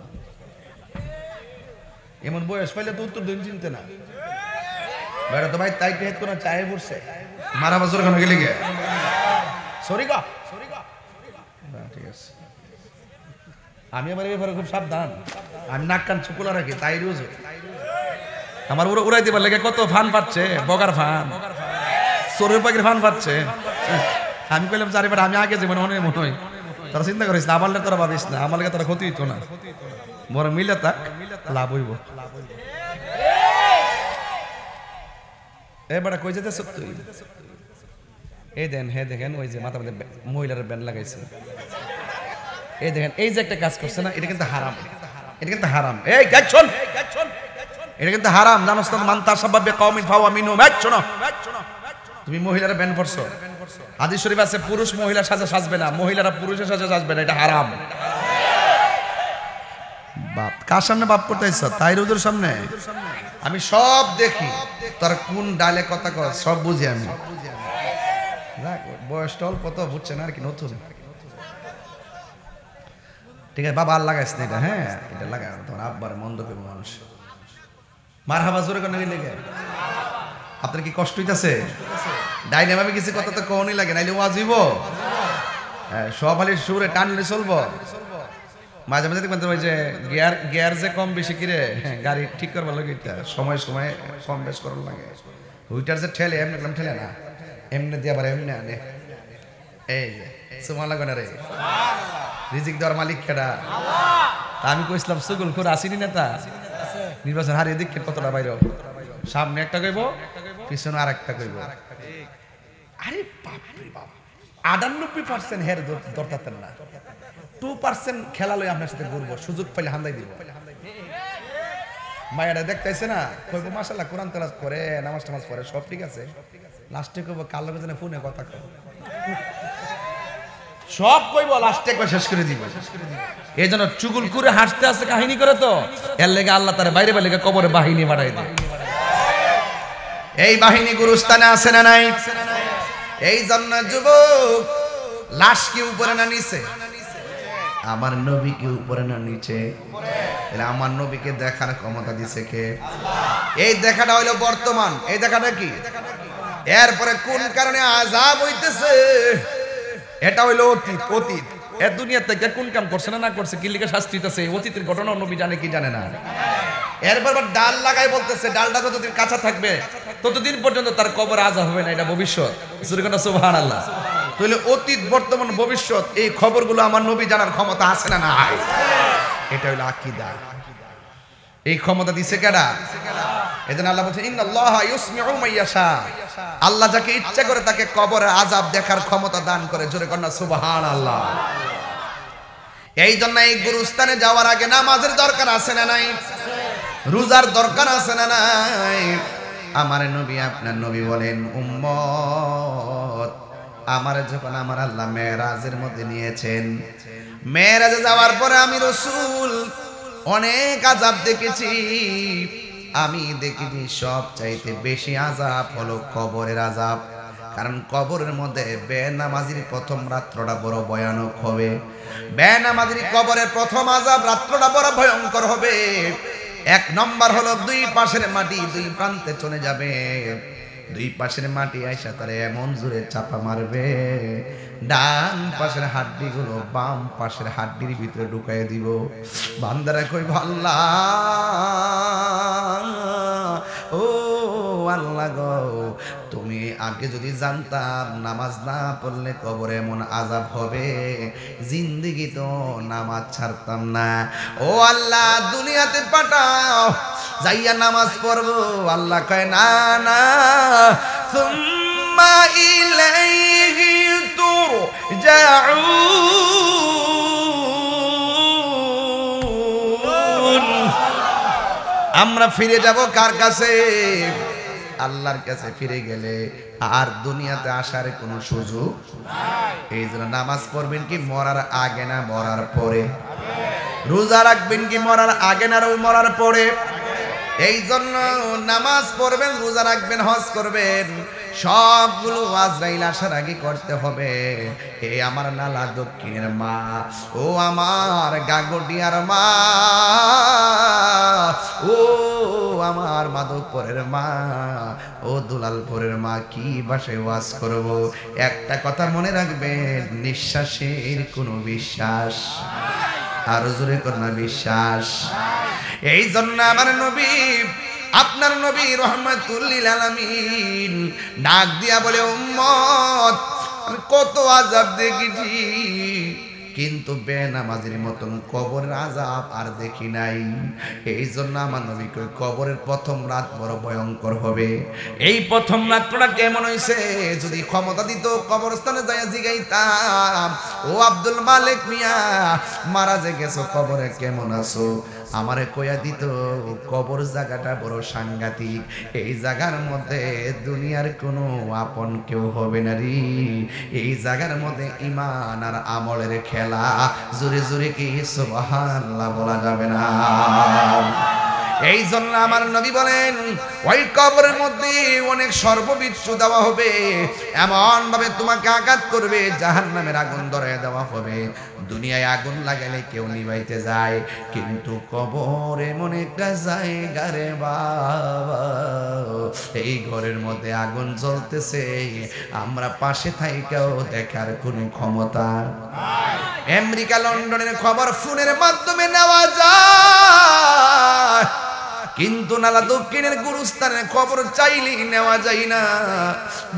এমন বয়স পাইলে তো উত্তর দিন চিনতে না। বেটা তো ভাই তাই হেড কোন চায়ে পড়ছে মারা বছর কেন গেলে গে সরি গা না, ঠিক আছে। আমি আমার এই ব্যাপারে খুব সাবধান, আমি নাক কান চুকুলা রাখি, তাই রোজ আমার উড়ে উড়াই দিবার লেগে কত ফান পাচ্ছে, বগার ফান চোরের পাখির ফান পাচ্ছে। আমি কইলাম চারি বেটা আমি আগে যাবো মনে মনে হয়, তারা চিন্তা করিস না, আমার তোরা ভাবিস না, আমার লেগে তোরা ক্ষতি হইতো না, বড় মিলে থাক লাভ হইব। এবারে কই যেতে সত্যি এই দেন, হে দেখেন ওই যে মাথা মধ্যে মহিলার ব্যান্ড লাগাইছে, এই দেখেন এই যে একটা কাজ করছে না, এটা কিন্তু হারাম, এটা কিন্তু হারাম। এই দেখ শোন, এটা কিন্তু হারাম, জানোস তো? মান তাসাব্বাবে কওমিন ফাওয়া মিনহুম। শোনো, তুমি মহিলার ব্যান্ড করছো, হাদিস শরীফ আছে পুরুষ মহিলার সাজে সাজবে না, মহিলারা পুরুষের সাজে সাজবে না, এটা হারাম। বাপ কার সামনে বাপ করতেছ? তাই রোজের সামনে আমি সব দেখি, তোর কোন ডালে কথা কর সব বুঝি আমি। বয়সটা অল্প তো বুঝছে না আর কি, নতুন। ঠিক আছে বাবা আর লাগাইস না এটা, হ্যাঁ এটা লাগাই তোমার আব্বার মন্দ পেব মানুষ। মার হাবা জোরে করে লেগে আপনার কি কষ্ট হইতেছে? ডাইনে ভাবে কিছু কথা তো কখনই লাগে, নাইলে ওয়াজ হইব। হ্যাঁ সব হালি সুরে টানলে চলবো। মাঝে মাঝে দেখবেন ওই যে গিয়ার যে কম বেশি কিরে গাড়ি ঠিক করবার লাগে, সময় সময় কম বেশ করার লাগে। ওইটার যে ঠেলে এমনি ঠেলে না, এমনি দিয়ে আবার এমনি আনে। এই যে সুমান লাগবে না রে, রিজিক দেওয়ার মালিক কেডা? আমি কইছিলাম সুগুল করে আসিনি নেতা, নির্বাচন হারিয়ে দিক কতটা বাইরে, সামনে একটা কইব পিছনে আর একটা কইব। আরে বাপরে বাপ, 98% হের দরতাতেন না, 2% খেলা লই আপনার সাথে ঘুরবো, সুযোগ পাইলে হান্দাই দিব। মায়েরা দেখতেছে না, কইব মাশাআল্লাহ কোরআন তেলাওয়াত করে, নামাজ টামাজ পড়ে, সব ঠিক আছে। লাস্টে কইব কাল লগে জানে ফোনে কথা কও, সব কইব লাস্টে কই শেষ করে দিব। এইজন্য চুগুল করে হাসতে হাসতে কাহিনী করে তো, এর লেগে আল্লাহ তার বাইরে বাইরে কবরে বাহিনী বাড়াই দেয়। এই বাহিনী গুরুস্থানে আছে না নাই? এই জন্য যুবক, লাশ কি উপরে না নিচে? আমার নবী কি উপরে না নিচে? আমার নবীকে দেখার ক্ষমতা দিছে কে? এই দেখাটা হইলো বর্তমান, এই দেখাটা কি? এরপরে কোন কারণে আযাব হইতেছে এটা হইলো অতীত। অতীত এর দুনিয়া থেকে কোন কাম করছে না না করছে, কি লিখে শাস্তি হইতেছে, অতীতের ঘটনা নবী জানে কি জানে না? এরপর ডাল লাগাই বলতেছে ডালটা যতদিন কাঁচা থাকবে ততদিন পর্যন্ত তার কবর আযাব হবে না, এটা ভবিষ্যৎ। সুবহানাল্লাহ। তাহলে অতীত বর্তমান ভবিষ্যৎ এই খবরগুলো আমার নবী জানার ক্ষমতা আছে না নাই? এটা হলো আকীদা। এই ক্ষমতা দিছে কেডা? এজন্য আল্লাহ বলেন ইন্নাল্লাহা ইউসমিউ মাইয়াশা, আল্লাহ যাকে ইচ্ছা করে তাকে কবরের আযাব দেখার ক্ষমতা দান করে। জোরে কন্যা সুবহানাল্লাহ। এই জন্য এই গুরুস্থানে যাওয়ার আগে নামাজের দরকার আছে না নাই? রোজার দরকার আছে না নাই? আমার নবী আপনার নবী বলেন উম্মত আমার যখন আমার আল্লাহ মেরাজের মধ্যে নিয়েছেন, মেরাজে যাওয়ার পরে আমি রাসূল অনেক আযাব দেখেছি। আমি দেখেছি সব চাইতে বেশি আযাব হলো কবরের আযাব। কারণ কবরের মধ্যে বেনামাজির প্রথম রাত্রটা বড় ভয়ানক হবে। বেনামাজির কবরের প্রথম আযাব রাত্রটা বড় ভয়ঙ্কর হবে। এক নম্বর হলো দুই পাশের মাটি দুই প্রান্তে চলে যাবে। দুই পাশের মাটি আইসা তারে এমন জোরে চাপা মারবে, ডান পাশের হাড্ডিগুলো বাম পাশের হাড্ডির ভিতরে ঢুকাই দিব। বান্দারা কইব আল্লাহ, ও আল্লাহ গো, তুমি আগে যদি জানতাম নামাজ না পড়লে কবরে এমন আযাব হবে, জিন্দেগি তো নামাজ ছাড়তাম না। ও আল্লাহ দুনিয়াতে পাঠাও, যাইয়া নামাজ পড়বো। আল্লাহ কয় না না, সুম্মা ইলাইহি তুরজাউন। আমরা ফিরে যাব কার কাছে? আল্লাহর কাছে ফিরে গেলে আর দুনিয়াতে আসার কোনো সুযোগ নাই। এই জন্য নামাজ পড়বেন কি মরার আগে না মরার পরে? রোজা রাখবেন কি মরার আগে না মরার পরে? এই জন্য নামাজ পড়বেন, রোজা রাখবেন, হজ করবেন, সবগুলো আজরাইল আসার আগে করতে হবে। হে আমার নালা দক্ষিণের মা, ও আমার গাগটিয়ার মা, ও আমার মাধবপুরের মা, ও দুলালপুরের মা, কি ভাষায় ওয়াজ করব? একটা কথা মনে রাখবেন, নিঃশ্বাসের কোনো বিশ্বাস, আর জোরে করোনা বিশ্বাস। এই জন্য আমার নবী আপনার নবী রহমাতুল লিল আলামিন ডাক দিয়া বলে উম্মত আমি কত আযাব দেখেছি, কিন্তু বেনামাজির মতন কবরের আযাব আর দেখি নাই। এই জন্য আমার নবী কই কবরের প্রথম রাত বড় ভয়ঙ্কর হবে। এই প্রথম রাতটা কেমন হইছে? যদি ক্ষমতা দিত কবরস্থানে যাইয়া জিগাইতাম, ও আব্দুল মালিক মিয়া মারা যে গেছো কবরে কেমন আছো, আমারে কইয়া দিত কবর জায়গাটা বড় সাংঘাতিক। এই জায়গার মধ্যে দুনিয়ার কোনো আপন কেউ হবে না রে। এই জায়গার মধ্যে ঈমান আর আমলের খেলা। জোরে জোরে কি সুবহানাল্লাহ বলা যাবে না? এই জন্য আমার নবী বলেন ওই কবরের মধ্যে অনেক সর্ববিচ্ছু দেওয়া হবে, এমন ভাবে তোমাকে আঘাত করবে, জাহান্নামের আগুন ধরে দেওয়া হবে। দুনিয়ায় আগুন লাগালে কেউ নিভাইতে যায়, কিন্তু কবর এমন একটা জায়গা রে বাবা, এই ঘরের মধ্যে আগুন জ্বলতেছে, আমরা পাশে থাইকেও দেখার কোনো ক্ষমতা নাই। আমেরিকা লন্ডনের খবর ফোনের মাধ্যমে নেওয়া যায়, কিন্তু নালা দক্ষিণের গুরুস্থানের খবর চাইলেই নেওয়া যায় না।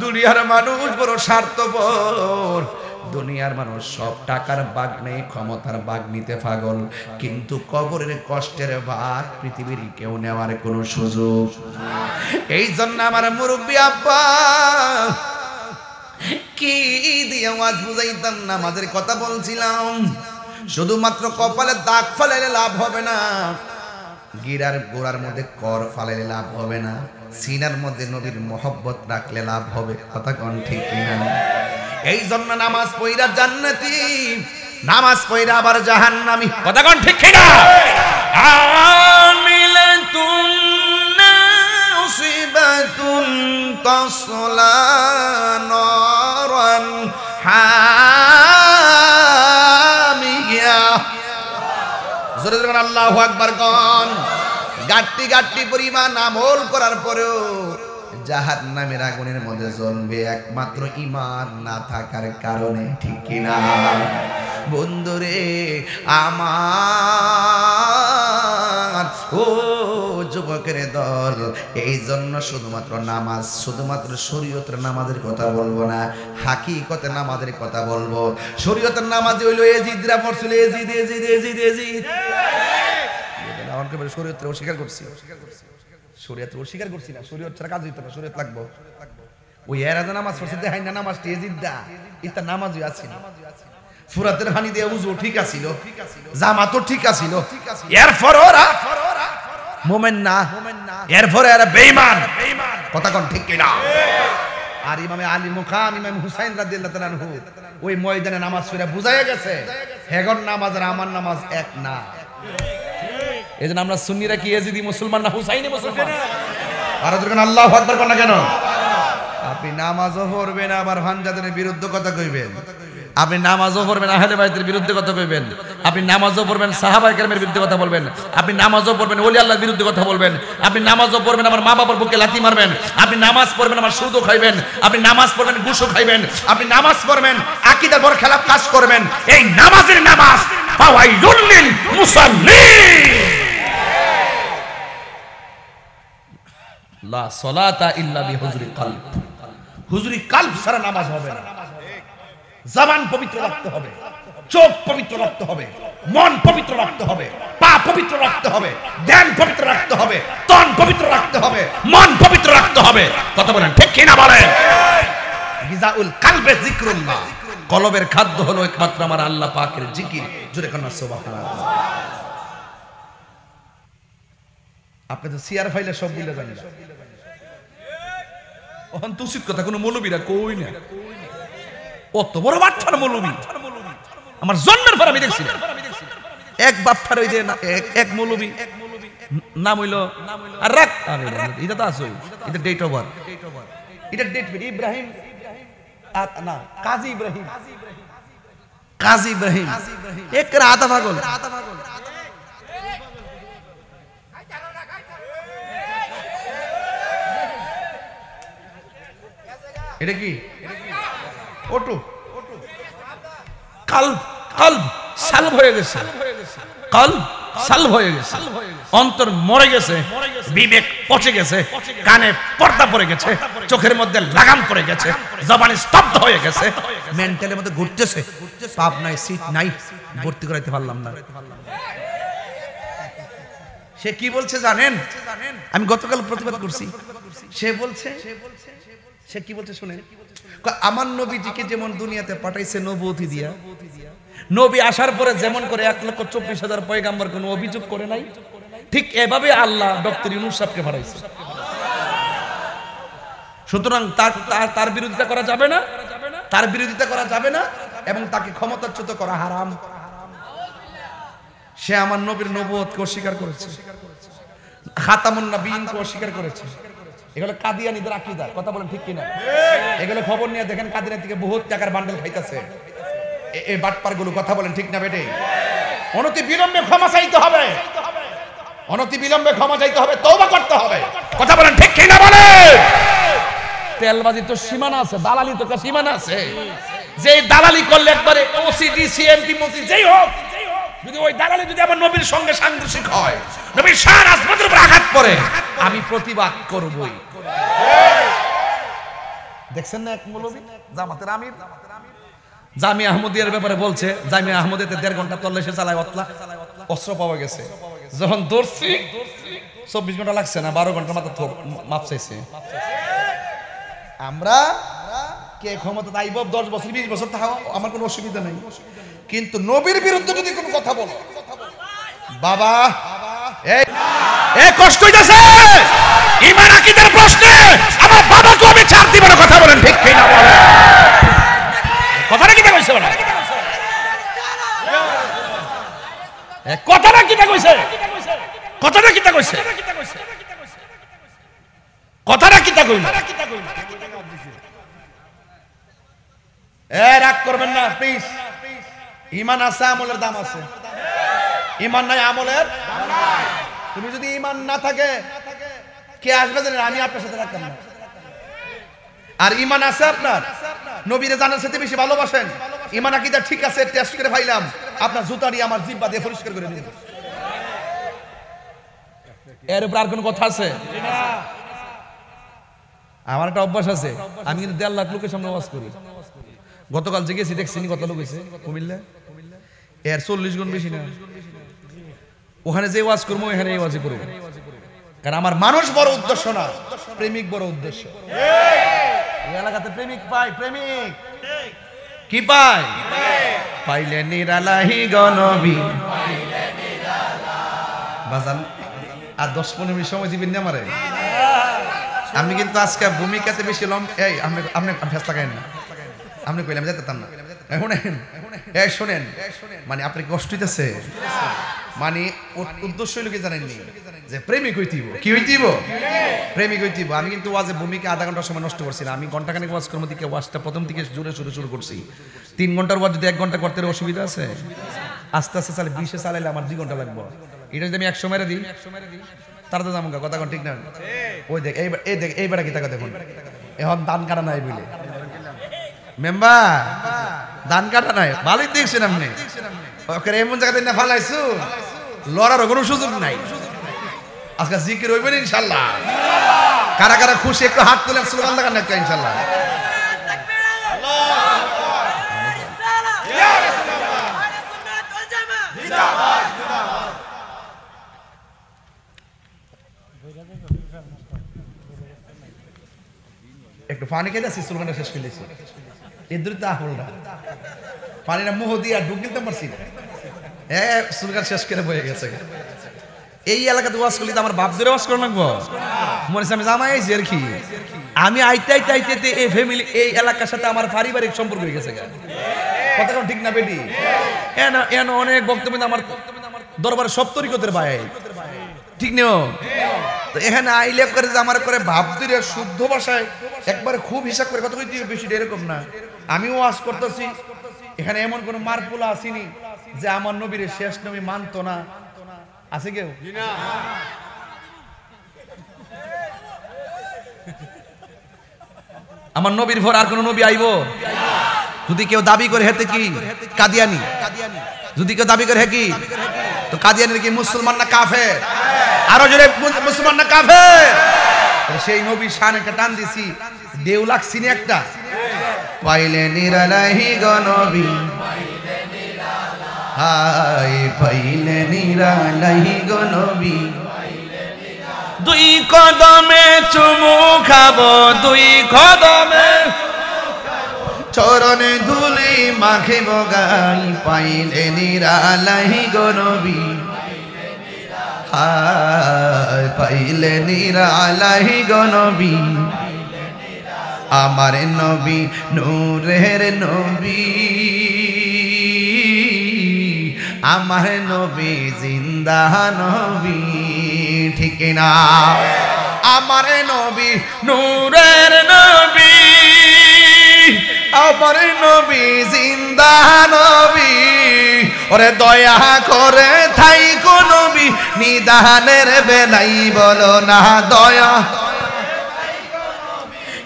দুনিয়ার মানুষ বড় স্বার্থপর। দুনিয়ার মানুষ সব টাকার ভাগ নেই, ক্ষমতার ভাগ নিতে পাগল, কিন্তু কবরের কষ্টের ভাগ পৃথিবীর কেউ নেওয়ার কোনো সুযোগ। এই জন্য আমার মুরব্বী আব্বা কি দিয়ে ওয়াজ বুঝাইতাম, নামাজের কথা বলছিলাম। শুধুমাত্র কপালে দাগ ফেলাইলে লাভ হবে না, গিরার গোড়ার মধ্যে কর ফালাইলে লাভ হবে না, সিনার মধ্যে নবীর মহব্বত রাখলে লাভ হবে। কথা কোন ঠিক কিনা? এই জন্য নামাজ পড়া জান্নাতি, নামাজ পড়া আবার জাহান্নামী। কথা কোন ঠিক কিনা? আমিলাতুন নাসিবাতুন তাসলা নারান হামিয়া। জোরে জোরে আল্লাহু আকবার কোন। গাট্টি গাট্টি পরিমাণ আমল করার পরেও জাহান্নামের আগুনের মধ্যে জ্বলবে একমাত্র ঈমান না থাকার কারণে। ঠিক কিনা বন্ধুরে আমার? ও এই জন্য শুধুমাত্র নামাজ, শুধুমাত্র শরীয়তের নামাজের কথা বলবো না, হাকিকতে নামাজের কথা বলবো। শরীয়তের নামাজ হইলো এজিদরা পড়ছিল, এজিদ এজিদ এজিদ এজিদ। আমাকে বলে শরীয়তকে অস্বীকার করছি, শরীয়তকে অস্বীকার করছি না, শরীয়ত ছাড়া কাজ হইতো না, শরীয়ত লাগবো। ওই এরা যে নামাজ পড়ছে দেখাই না নামাজটি এজিদা, এটা নামাজই আছে না। ফুরাতের পানি দিয়ে উযু ঠিক আছিল, জামাতও ঠিক আছিল, এরপর ওরা মুমিন না, এরপর এরা বেঈমান। কথা কোন ঠিক কিনা? আর ইমামে আলী মুকাম ইমাম হুসাইন রাদিয়াল্লাহু তাআলা আনহু ওই ময়দানে নামাজ পড়ে বুঝাইয়া গেছে হেগর নামাজ আর আমার নামাজ এক না। এজন্য আমরা সুন্নিরা কি এজিদি মুসলমান না হুসাইনি মুসলমান? আর যখন আল্লাহু আকবার কোন না কেন? আপনি নামাজও পড়বেন আবার ভাঞ্জাদের বিরুদ্ধে কথা কইবেন, আপনি নামাজও পড়বেন আহলে বাইতের বিরুদ্ধে কথা কইবেন, আপনি নামাজও পড়বেন সাহাবায়ে কেরামের বিরুদ্ধে কথা বলবেন, আপনি নামাজও পড়বেন ওলি আল্লাহর বিরুদ্ধে কথা বলবেন, আপনি নামাজও পড়বেন আমার মা বাবার বুকে লাথি মারবেন, আপনি নামাজ পড়বেন আমার সুদও খাইবেন, আপনি নামাজ পড়বেন ঘুষও খাইবেন, আপনি নামাজ পড়বেন আকীদার বড় খেলাফ কাজ করবেন। এই নামাজের নামাজ ফাওয়াইলুল লিল মুসাল্লিন, লা সালাতা ইল্লা বিহুজুরি কলব। হুজুরি কলব ছাড়া নামাজ হবে না। জবান পবিত্র রাখতে হবে, চোখ পবিত্র রাখতে হবে, মন পবিত্র রাখতে হবে, পা পবিত্র রাখতে হবে, ধ্যান পবিত্র রাখতে হবে, তন পবিত্র রাখতে হবে, মন পবিত্র রাখতে হবে। কথা বলেন ঠিক কি না বলেন? গিজাউল কলবে যিকরুল্লাহ, কলবের খাদ্য হলো একমাত্র আমার আল্লাহ পাকের জিকির। জোরে কোন সুবহানাল্লাহ। আপনি তো সিআর ফাইলে সব বলে জানেন, ওখান তো উচিত কথা কোনো মৌলবীরা কই না, অত বড় বাটফার মৌলবী আমার জন্মের পর আমি দেখছি। এক বাটফার ওই যে এক মৌলবী নাম হইল আর রাখ, এটা তো আছে, এটা ডেট অফ বার্থ, এটা ডেট ইব্রাহিম না কাজী ইব্রাহিম, কাজী ইব্রাহিম এক আধা পাগল। এটা কি ওটু কলব, কলব সালব হয়ে গেছে, কলব সালব হয়ে গেছে, অন্তর মরে গেছে, বিবেক পচে গেছে, কানে পর্দা পড়ে গেছে, চোখের মধ্যে লাগাম পড়ে গেছে, জবানে স্তব্ধ হয়ে গেছে, মেন্টালের মধ্যে ঘুরতেছে, পাপ নাই সিট নাই, ভর্তি করাইতে পারলাম না। সে কি বলছে জানেন? আমি গতকাল প্রতিবাদ করছি, সে বলছে, সে কি বলছে শুনে, আমার নবীজিকে যেমন দুনিয়াতে পাঠাইছে নবুয়তি দিয়া, নবী আসার পরে যেমন করে 1,24,000 পয়গাম্বর কোনো অভিযোগ করে নাই, ঠিক এভাবে আল্লাহ ডক্টর ইউনূস সাহেবকে পাঠাইছে। সুতরাং তার বিরোধিতা করা যাবে না, তার বিরোধিতা করা যাবে না এবং তাকে ক্ষমতাচ্যুত করা হারাম। সে আমার নবীর নবুয়তকে অস্বীকার করেছে, খাতামুন নবীয়িনকে অস্বীকার করেছে। এগুলো কাদিয়ানীদের আকীদা। কথা বলেন ঠিক কিনা? এগুলো খবর নিয়ে দেখেন কাদিয়ানী থেকে বহুত টাকার বান্ডেল খাইতেছে এই বাটপার গুলো। কথা বলেন ঠিক না বেটে? অনতি বিলম্বে ক্ষমা চাইতে হবে, অনতি বিলম্বে ক্ষমা চাইতে হবে, তওবা করতে হবে। কথা বলেন ঠিক কিনা বলে? তেলবাজি তো সীমানা আছে, দালালি তো সীমানা আছে। যে দালালি করলে একবারে ওসিডি সিএমপি মন্ত্রী যেই হোক, যদি ওই দালালি যদি আমার নবীর সঙ্গে সাংঘর্ষিক হয়, নবীর শান আজমতের উপর আঘাত করে, আমি প্রতিবাদ করবই। দেখছেন না এক মৌলবী জামাতের আমির জামিয়া আহমদিয়ার ব্যাপারে বলছে, জামিয়া আহমদিয়াতে 1.5 ঘন্টা তল্লাশি চালায়, অস্ত্র পাওয়া গেছে। যখন ধরছি 24 ঘন্টা লাগছে না, 12 ঘন্টা মাত্র মাপ চাইছে। আমরা কে ক্ষমতা আইব 10 বছর 20 বছর তাও আমার কোনো অসুবিধা নেই, কিন্তু নবীর বিরুদ্ধে যদি কোনো কথা বলো বাবা এই কষ্ট হইতাছে। ঈমান আকীদার প্রশ্নে আমার বাবাকে আমি ছাড় দিব না। কথা বলেন ঠিক কিনা বলেন? কথাটা কি কইছে বলেন? কথাটা কি কইছে? কথাটা কি কইছে? কথাটা কি কইল? রাগ করবেন না প্লিজ। ঈমান আছে, আমলের দাম আছে। ঈমান নাই, আমলের দাম নাই। তুমি যদি ঈমান না থাকে কে আসবে জানেন? আমি আপনার সাথে রাখতাম না। আর ঈমান আছে আপনার, নবীরে জানার সাথে বেশি ভালোবাসেন, ঈমান আকীদা ঠিক আছে, টেস্ট করে পাইলাম, আপনার জুতা দিয়ে আমার জিহ্বা দিয়ে পরিষ্কার করে দিন। এর উপর আর কোনো কথা আছে? আমার একটা অভ্যাস আছে, আমি কিন্তু 1.5 লাখ লোকের সামনে ওয়াজ করি। গতকাল যে গেছি দেখছি কত লোক হয়েছে কুমিল্লা, এর 40 গুণ বেশি না। ওখানে যে ওয়াজ করবো এখানে এই ওয়াজই করবো, কারণ আমার মানুষ বড় উদ্দেশ্য না, প্রেমিক বড় উদ্দেশ্য। এই এলাকাতে প্রেমিক পাই, প্রেমিক কি পাই? পাইলে নিরালাহি গনবী বাজান। আর 10-15 মিনিট সময় দিবেন না আমারে? আমি কিন্তু আজকে ভূমিকাতে বেশি এই আপনি ফেসলা খাইন না, আপনি কইলে আমি যেতাম না। শোনেন, মানে আপনি কষ্ট হইতেছে, মানে উদ্দেশ্য হইল কি জানেননি, যে প্রেমিক হইতিব। কি হইতিব? প্রেমিক হইতিব। আমি কিন্তু ওয়াজে ভূমিকা আধা ঘন্টার সময় নষ্ট করছি না। আমি ঘন্টাখানেক ওয়াজ করার মধ্যে ওয়াজটা প্রথম থেকে জোরে শুরু করছি। 3 ঘন্টার ওয়াজ যদি 1 ঘন্টা করতে অসুবিধা আছে? আস্তে আস্তে চালে 20-এ চালাইলে আমার 2 ঘন্টা লাগবে। এটা যদি আমি 100 মেরে দিই তারা তো যাবো কথা কোন ঠিক না। ওই দেখ এইবারে কি টাকা দেখুন, এখন ধান কাটা নাই বলে মেম্বার, ধান কাটা নাই ভালোই দেখছেন আপনি। এমন জায়গাতে না ফালাইছু, লড়ারও কোনো সুযোগ নাই। আজকে জিকির হইবেন ইনশাল্লাহ। কারা কারা খুশি একটু হাত তুলে স্লোগান লাগান একটা ইনশাল্লাহ। একটু পানি খেয়ে যাচ্ছি, স্লোগানটা শেষ করে দিয়েছি। এদের তা হলটা পানিটা মুহ দিয়ে আর ডুব দিতে পারছি না, স্লোগান শেষ করে বয়ে গেছে। এই এলাকাতে ওয়াজ করলে আমার বাপ ধরে ওয়াজ করে লাগবো মনে হচ্ছে আমি জামাই আইছি আর কি। আমি আইতে এই ফ্যামিলি এই এলাকার সাথে আমার পারিবারিক সম্পর্ক হয়ে গেছে। কথা ঠিক না বেটি? এন অনেক বক্তব্য আমার দরবারে সব তরিকতের ভাই, ঠিক নেও তো এখানে আইলে করে যে আমার করে ভাব ধরে শুদ্ধ ভাষায় একবারে খুব হিসাব করে কথা কইতে বেশি এরকম না। আমি ওয়াজ করতেছি, এখানে এমন কোন মারপুলা আসেনি যে আমার নবীর শেষ নবী মানতো না। আছে কেউ? আমার নবীর পর আর কোন নবী আইব? যদি কেউ দাবি করে হেতে কি কাদিয়ানি, যদি কেউ দাবি করে হে কি, তো কাদিয়ানি কি মুসলমান না কাফের? আরো জোরে মুসলমান না কাফের? সেই নবীর শান একটা টান দিছি, দেউ লাগছি না একটা। পাইলে নিরালাহি গনবী, হাই পাইলে নিরালাহি গনবী। 2 কদমে চুমু খাবো, 2 কদমে চরণে ধুলি মাখিব গাই। পাইলে নিরালাহি গনবী, হাই পাইলে নিরালাহি গনবী। আমার নবী নূরের নবী, আমার নবী জিন্দা নবী, ঠিক না? আমার নবী নূরের নবী, আমার নবী জিন্দা নবী। ওরে দয়া করে থাইকো নবী নিদানের বেলাই, বলো না দয়া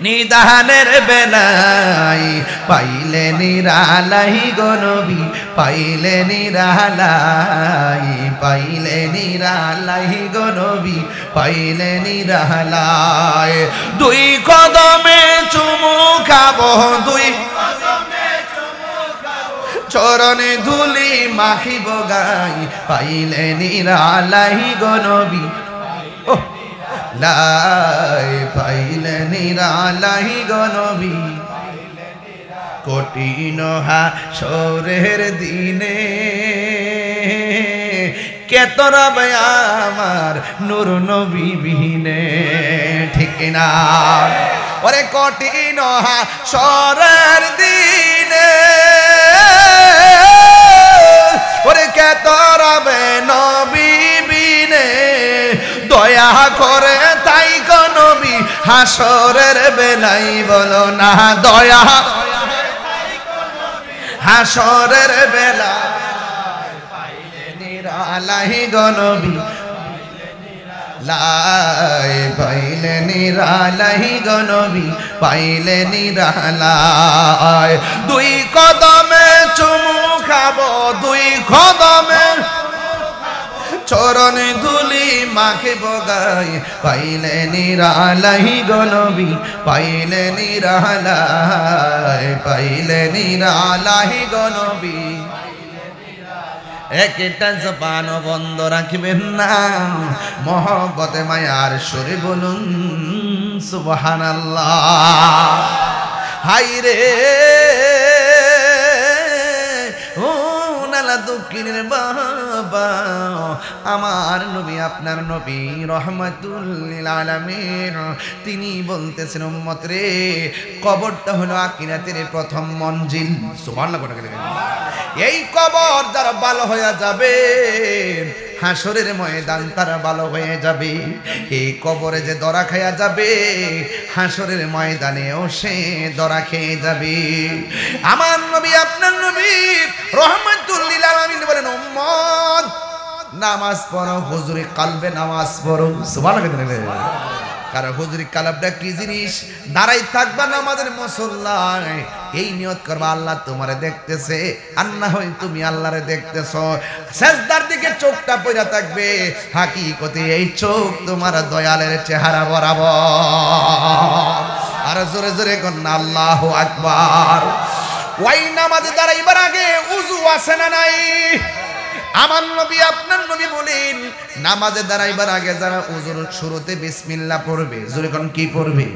নিদানের বেলাই। পাইলে নিরালাই গনবী, পাইলে নিরালাই, পাইলে নিরালাই গনবী, পাইলে নিরালাই। 2 কদমে চুমু খাবো, 2 চরণে ধুলি মাখিব গাই। পাইলে নিরালাই গনবী, লাই পাইলে নিরালাই গনবী। কঠিন হাসরের দিনে কেতরাবে আমার নূর নবী বিনে, ঠিক না? ওরে কঠিন হাসরের দিনে ওরে কেতরাবে নবী বিনে। দয়া করে তাই নবী হাসরের বেলাই, বলো না দয়া হাসরের বেলা। পাইলে নিরালাই গনবী, লাই পাইলে নিরালাই গনবী, পাইলে নিরালাই। 2 কদমে চুমু খাবো, 2 কদমে চরণ ধুলি মাখে বগাই পাইলে নিরালাই গো নবী পাইলে নিরালাই পাইলে নিরালাই গো নবী একটা জবান বন্ধ রাখবেন না মহব্বতে মায়ার সুরে বলুন সুবহানাল্লাহ হাই রে ও নালা দক্ষিণের বাবা আমার নবী আপনার নবী রহমাতুল লিল আলামিন তিনি বলতেছেন উম্মত রে কবরটা হলো আখিরাতের প্রথম মঞ্জিল সুবহানাল্লাহ এই কবর যারা ভালো হয়ে যাবে হাসরের ময়দান তারা ভালো হয়ে যাবে এই কবরে যে দরা খায়া যাবে হাসরের ময়দানেও সে দরা খেয়ে যাবে আমার নবী আপনার নবী রহমাতুল লিল আলামিন বলেন উম্মত নামাজ পড়ো হুজুরি কালবে নামাজ পড়ো সুবহানাল্লাহ কারণ হুজুরি কালাবটা কি জিনিস দাঁড়াই থাকবা নামাজের মুসল্লায় এই নিয়ত করবা আল্লাহ তোমারে দেখতেছে আর না হয় তুমি আল্লাহরে দেখতেছো সিজদার দিকে চোখটা পড়া থাকবে হাকিকতে এই চোখ তোমার দয়ালের চেহারা বরাবর আর জোরে জোরে কোন আল্লাহু আকবার ওই নামাজে দাঁড়াইবার আগে ওযু আছে না নাই আমার নবী আপনার নবী বলেন নামাজে দাঁড়াইবার আগে যারা ওযুর শুরুতে বিসমিল্লাহ পড়বে জোরে কোন কি পড়বে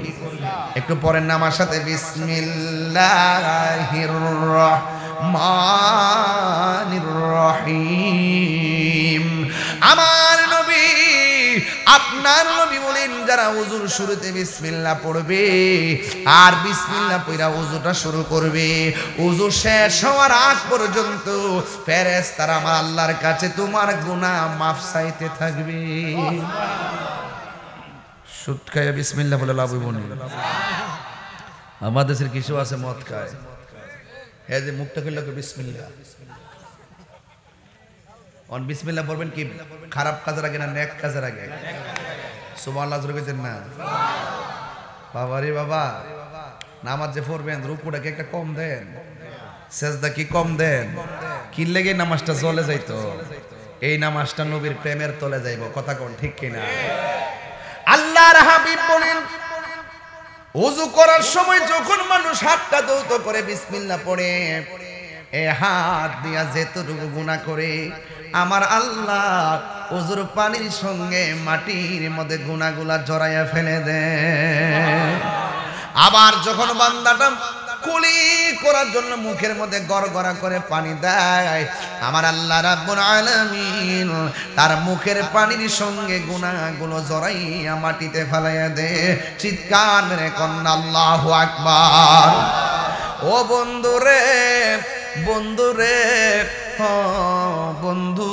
একটু পরের নামার সাথে বিসমিল্লাহির রহমানির রহিম আমার নবী আপনার নবী বলেন যারা ওযুর শুরুতে বিসমিল্লাহ পড়বে আর বিসমিল্লাহ পড়া ওযুটা শুরু করবে ওযু শেষ হওয়ার আগ পর্যন্ত ফেরেশতারা আমার আল্লাহর কাছে তোমার গুনাহ মাফ চাইতে থাকবে সুদ খায় বিসমিল্লাহ বলে লাভ হইব না আমাদের দেশের কিছু আছে মদ খায় এই যে মুখটা খুললে বিসমিল্লাহ অন বিসমিল্লাহ বলবেন কি খারাপ কাজের আগে না নেক কাজের আগে সুবহানাল্লাহ জোরে কইতেন না বাবা রে বাবা নামাজ যে পড়বেন রুকুটাকে একটা কম দেন সেজদা কি কম দেন কি লেগে নামাজটা চলে যাইতো এই নামাজটা নবীর প্রেমের তলে যাইবো কথা কোন ঠিক কিনা আল্লাহর হাবিব বলেন ওযু করার সময় যখন মানুষ হাতটা ধৌত করে বিসমিল্লাহ পড়ে এ হাত দিয়া যেতটুকু গুনাহ করে আমার আল্লাহ ওযুর পানির সঙ্গে মাটির মধ্যে গুনাহগুলা জড়াইয়া ফেলে দেয় আবার যখন বান্দাটা কুলি করার জন্য মুখের মধ্যে গড়গড়া করে পানি দেয় আমার আল্লাহ রাব্বুল আলামিন তার মুখের পানির সঙ্গে গুনাহগুলো জড়াইয়া মাটিতে ফেলাইয়া দেয় চিৎকার মেরে কন্না আল্লাহু আকবার ও বন্ধুরে বন্ধুরে বন্ধু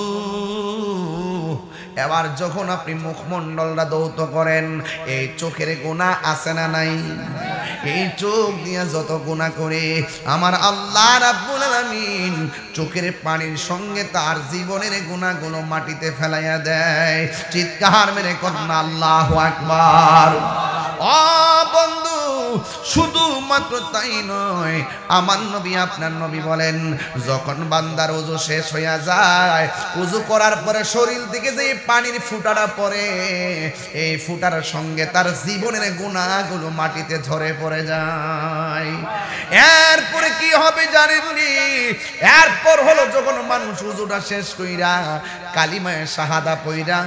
এবার যখন আপনি মুখমণ্ডলটা ধৌত করেন এই চোখের গুনাহ আছে না নাই এই চোখ দিয়ে যত গুনাহ করে আমার আল্লাহ রাব্বুল আলামিন চোখের পানির সঙ্গে তার জীবনের গুনাহগুলো মাটিতে ফেলাইয়া দেয় চিৎকার মেরে কন্না আল্লাহু আকবার ও বন্ধু শুধুমাত্র তাই নয় আমার নবী আপনার নবী বলেন যখন বান্দার ওযু শেষ হইয়া যায় ওযু করার পরে শরীর থেকে যে পানির ফুটাটা পড়ে এই ফুটার সঙ্গে তার জীবনের গুনাহগুলো মাটিতে ঝরে পড়ে যায় এরপরে কি হবে জানেননি এরপর হলো যখন মানুষ ওযুটা শেষ কইরা কালিমা শাহাদা পড়া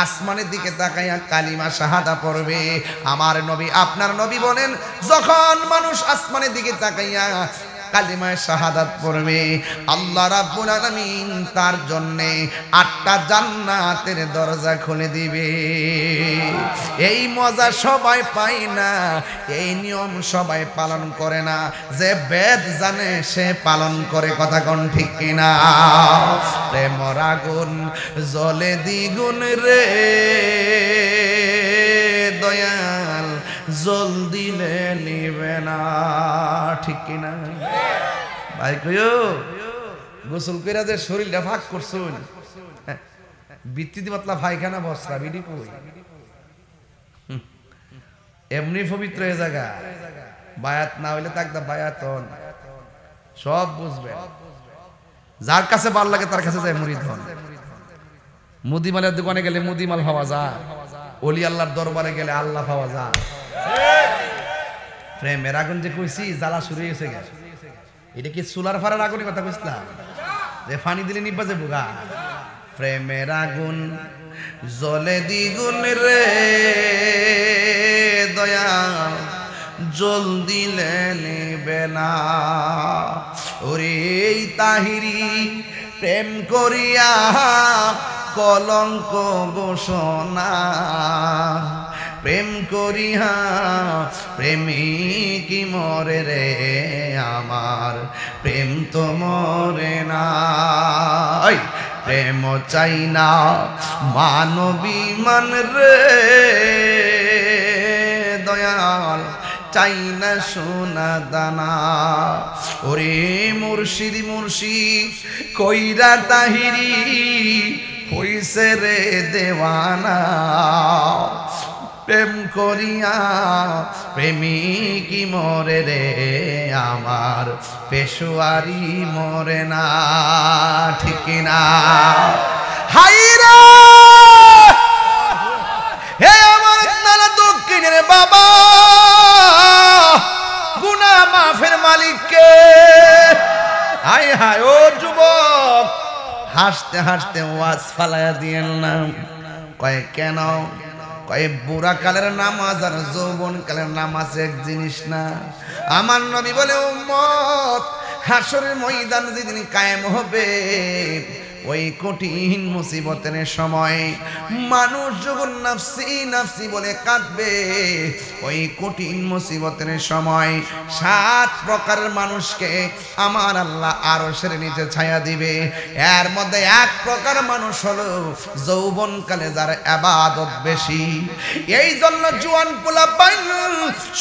আসমানের দিকে তাকাইয়া কালিমা শাহাদা পড়বে আমার নবী আপনার নবী বলেন যখন মানুষ আসমানের দিকে তাকাইয়া কালিমা শাহাদাত পড়বে আল্লাহ রাব্বুল আলামিন তার জন্য 8টা জান্নাতের দরজা খুলে দিবে এই মজা সবাই পায় না এই নিয়ম সবাই পালন করে না যে বেদ জানে সে পালন করে কথা কোন ঠিক কিনা প্রেমর আগুন জ্বলে দ্বিগুণ রে দয়াল জল দিলে নিবে না ঠিক কিনা ভাই কইও গোসল কইরা যে শরীরটা ভাগ করছুন বিত্তি পাতলা পায়খানা বস্তা বিডি কই এমনি পবিত্র এই জায়গা বায়াত না হইলে তাকদা বায়াতন সব বুঝবে যার কাছে ভালো লাগে তার কাছে যায় মুরিদ হন মুদিমালের দোকানে গেলে মুদিমাল পাওয়া যায়, ওলি আল্লাহর দরবারে গেলে আল্লাহ পাওয়া যায়। প্রেমের আগুন যে কইছি জ্বালা শুরু হয়েছে গেছে। এটা কি চুলার ফাড়ার আগুনের কথা কইছিলাম যে পানি দিলে নিবা যে বুগা? প্রেমের আগুন জ্বলে দ্বিগুণ রে দয়া, জল দিলে নিবে না। ওরে তাহিরি প্রেম করিয়া কলঙ্ক ঘোষণা, প্রেম করিয়া প্রেমিক মরে রে আমার, প্রেম তো মরে না। প্রেম চাই না মানবী মান রে দয়াল, চাই না সোনা দানা। ওরে মুর্শিদ মুর্শিদ কইরা তাহিরি হইছে রে দেওয়ানা, প্রেম করিয়া প্রেমিক মরে রে আমার, পেশোয়ারি মরে না। ঠিক না? হাইরা হে আমার নানা দক্ষিণের বাবা, গুনাহ মাফের মালিক কে? হায় হায় ও যুবক, হাসতে হাসতে ওয়াজ ফালায়া দিয়েন না। কয় কেন? কয় বুড়া কালের নামাজ আর যৌবন কালের নামাজ এক জিনিস না। আমার নবী বলে উম্মত, হাসরের ময়দান যেদিন কায়েম হবে, ওই কঠিন মুসিবতের সময় মানুষ যখন নাফসি নাফসি বলে কাঁদবে, ওই কঠিন মুসিবতের সময় 7 প্রকারের মানুষকে আমার আল্লাহ আরশের নিচে ছায়া দিবে। এর মধ্যে 1 প্রকার মানুষ হলো যৌবনকালে যার ইবাদত বেশি। এই জন্য জওয়ান পোলাপাইন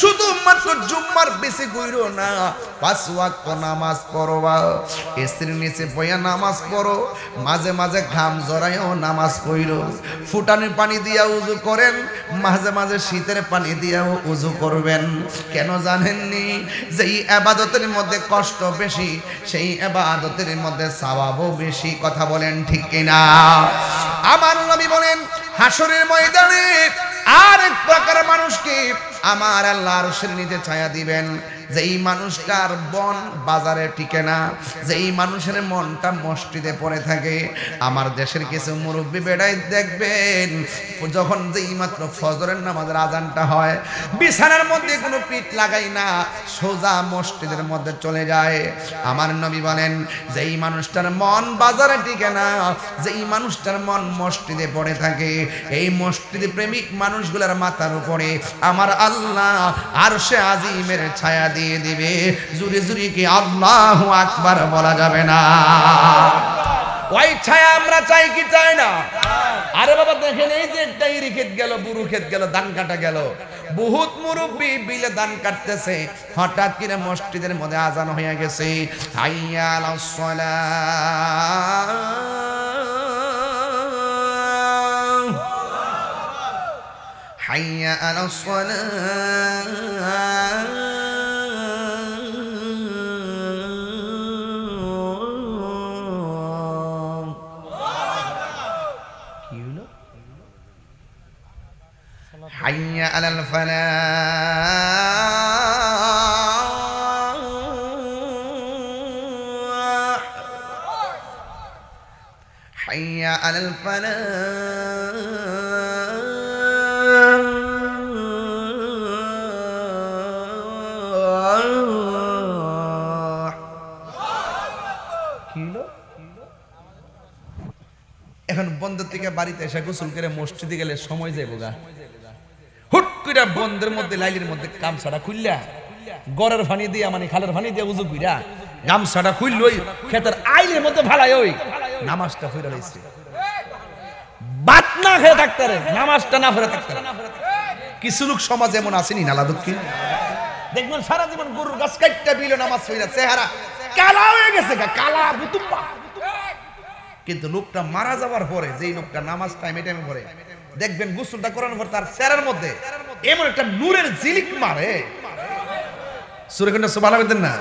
শুধুমাত্র জুম্মার বেশি কইরো না, 5 ওয়াক্ত নামাজ পড়বা, এসির নিচে বইয়া নামাজ পড়ো, মাঝে মাঝে ঘাম জড়ায়ও নামাজ পড়ো, ফুটানোর পানি দিয়া উযু করেন, মাঝে মাঝে শীতের পানি দিয়াও উযু করবেন। কেন জানেননি? যেই ইবাদতের মধ্যে কষ্ট বেশি, সেই ইবাদতের মধ্যে সওয়াবও বেশি। কথা বলেন ঠিক কিনা? আমার নবী বলেন হাসরের ময়দানে আরেক প্রকার মানুষকে আমার আল্লাহ আরশের নিচে ছায়া দিবেন, যেই মানুষটার বন বাজারে টিকে না, যেই মানুষের মনটা মসজিদে পড়ে থাকে। আমার দেশের কিছু মুরব্বী বেড়াই দেখবেন, যখন যেই মাত্র ফজরের নামাজের আজানটা হয়, বিছানার মধ্যে কোনো পিঠ লাগাই না, সোজা মসজিদের মধ্যে চলে যায়। আমার নবী বলেন যেই মানুষটার মন বাজারে টিকে না, যেই মানুষটার মন মসজিদে পড়ে থাকে, এই মসজিদ প্রেমিক মানুষগুলোর মাথার উপরে আমার আল্লাহ আরশে আজিমের ছায়া দিয়ে দিবে। জুরি জুরি কি আল্লাহু আকবার বলা যাবে না? ওই ছায়া আমরা চাই কি চাই না? আরে বাবা দেখেন, এই যে একটা ইরি ক্ষেত গেল, বুরু ক্ষেত গেল, ধান কাটা গেল, বহুত মুরব্বি বিলে ধান কাটতেছে, হঠাৎ করে মসজিদের মধ্যে আজান হয়ে গেছে, হাইয়া আলাস সালাহ, হাইয়া আলাস সালাহ। حي على الفلاح، حي على الفلاح، কিলো এখন বন্ধ থেকে বাড়িতে এসে গোসল করে মসজিদে গেলে সময় যাইব গা। হুট করে বন্ধের মধ্যে লাইলের মধ্যে গামছাটা খুললা, গড়ের পানি দিয়া মানে খালের পানি দিয়া উজু কইরা গামছাটা খুলল, ওই ক্ষেতের আইলের মধ্যে ফালাই ওই নামাজটা ফিরে লাইছে। বাত না খেয়ে থাকতে রে, নামাজটা না ফিরে থাকতে। কিছু লোক সমাজ এমন আসেনি নালা দক্ষিণ, দেখবেন সারা জীবন গরুর গাছ কাটতে বিল নামাজ ফিরে, চেহারা কালা হয়ে গেছে, কালা বুতুম্বা। কিন্তু লোকটা মারা যাওয়ার পরে, যেই লোকটা নামাজ টাইমে টাইমে পড়ে, দেখবেন গোসলটা করানোর পর তার চেহারার মধ্যে এমন একটা নূরের ঝিলিক মারে। সূরা কোনটা সুবহানাল্লাহ বলেন না?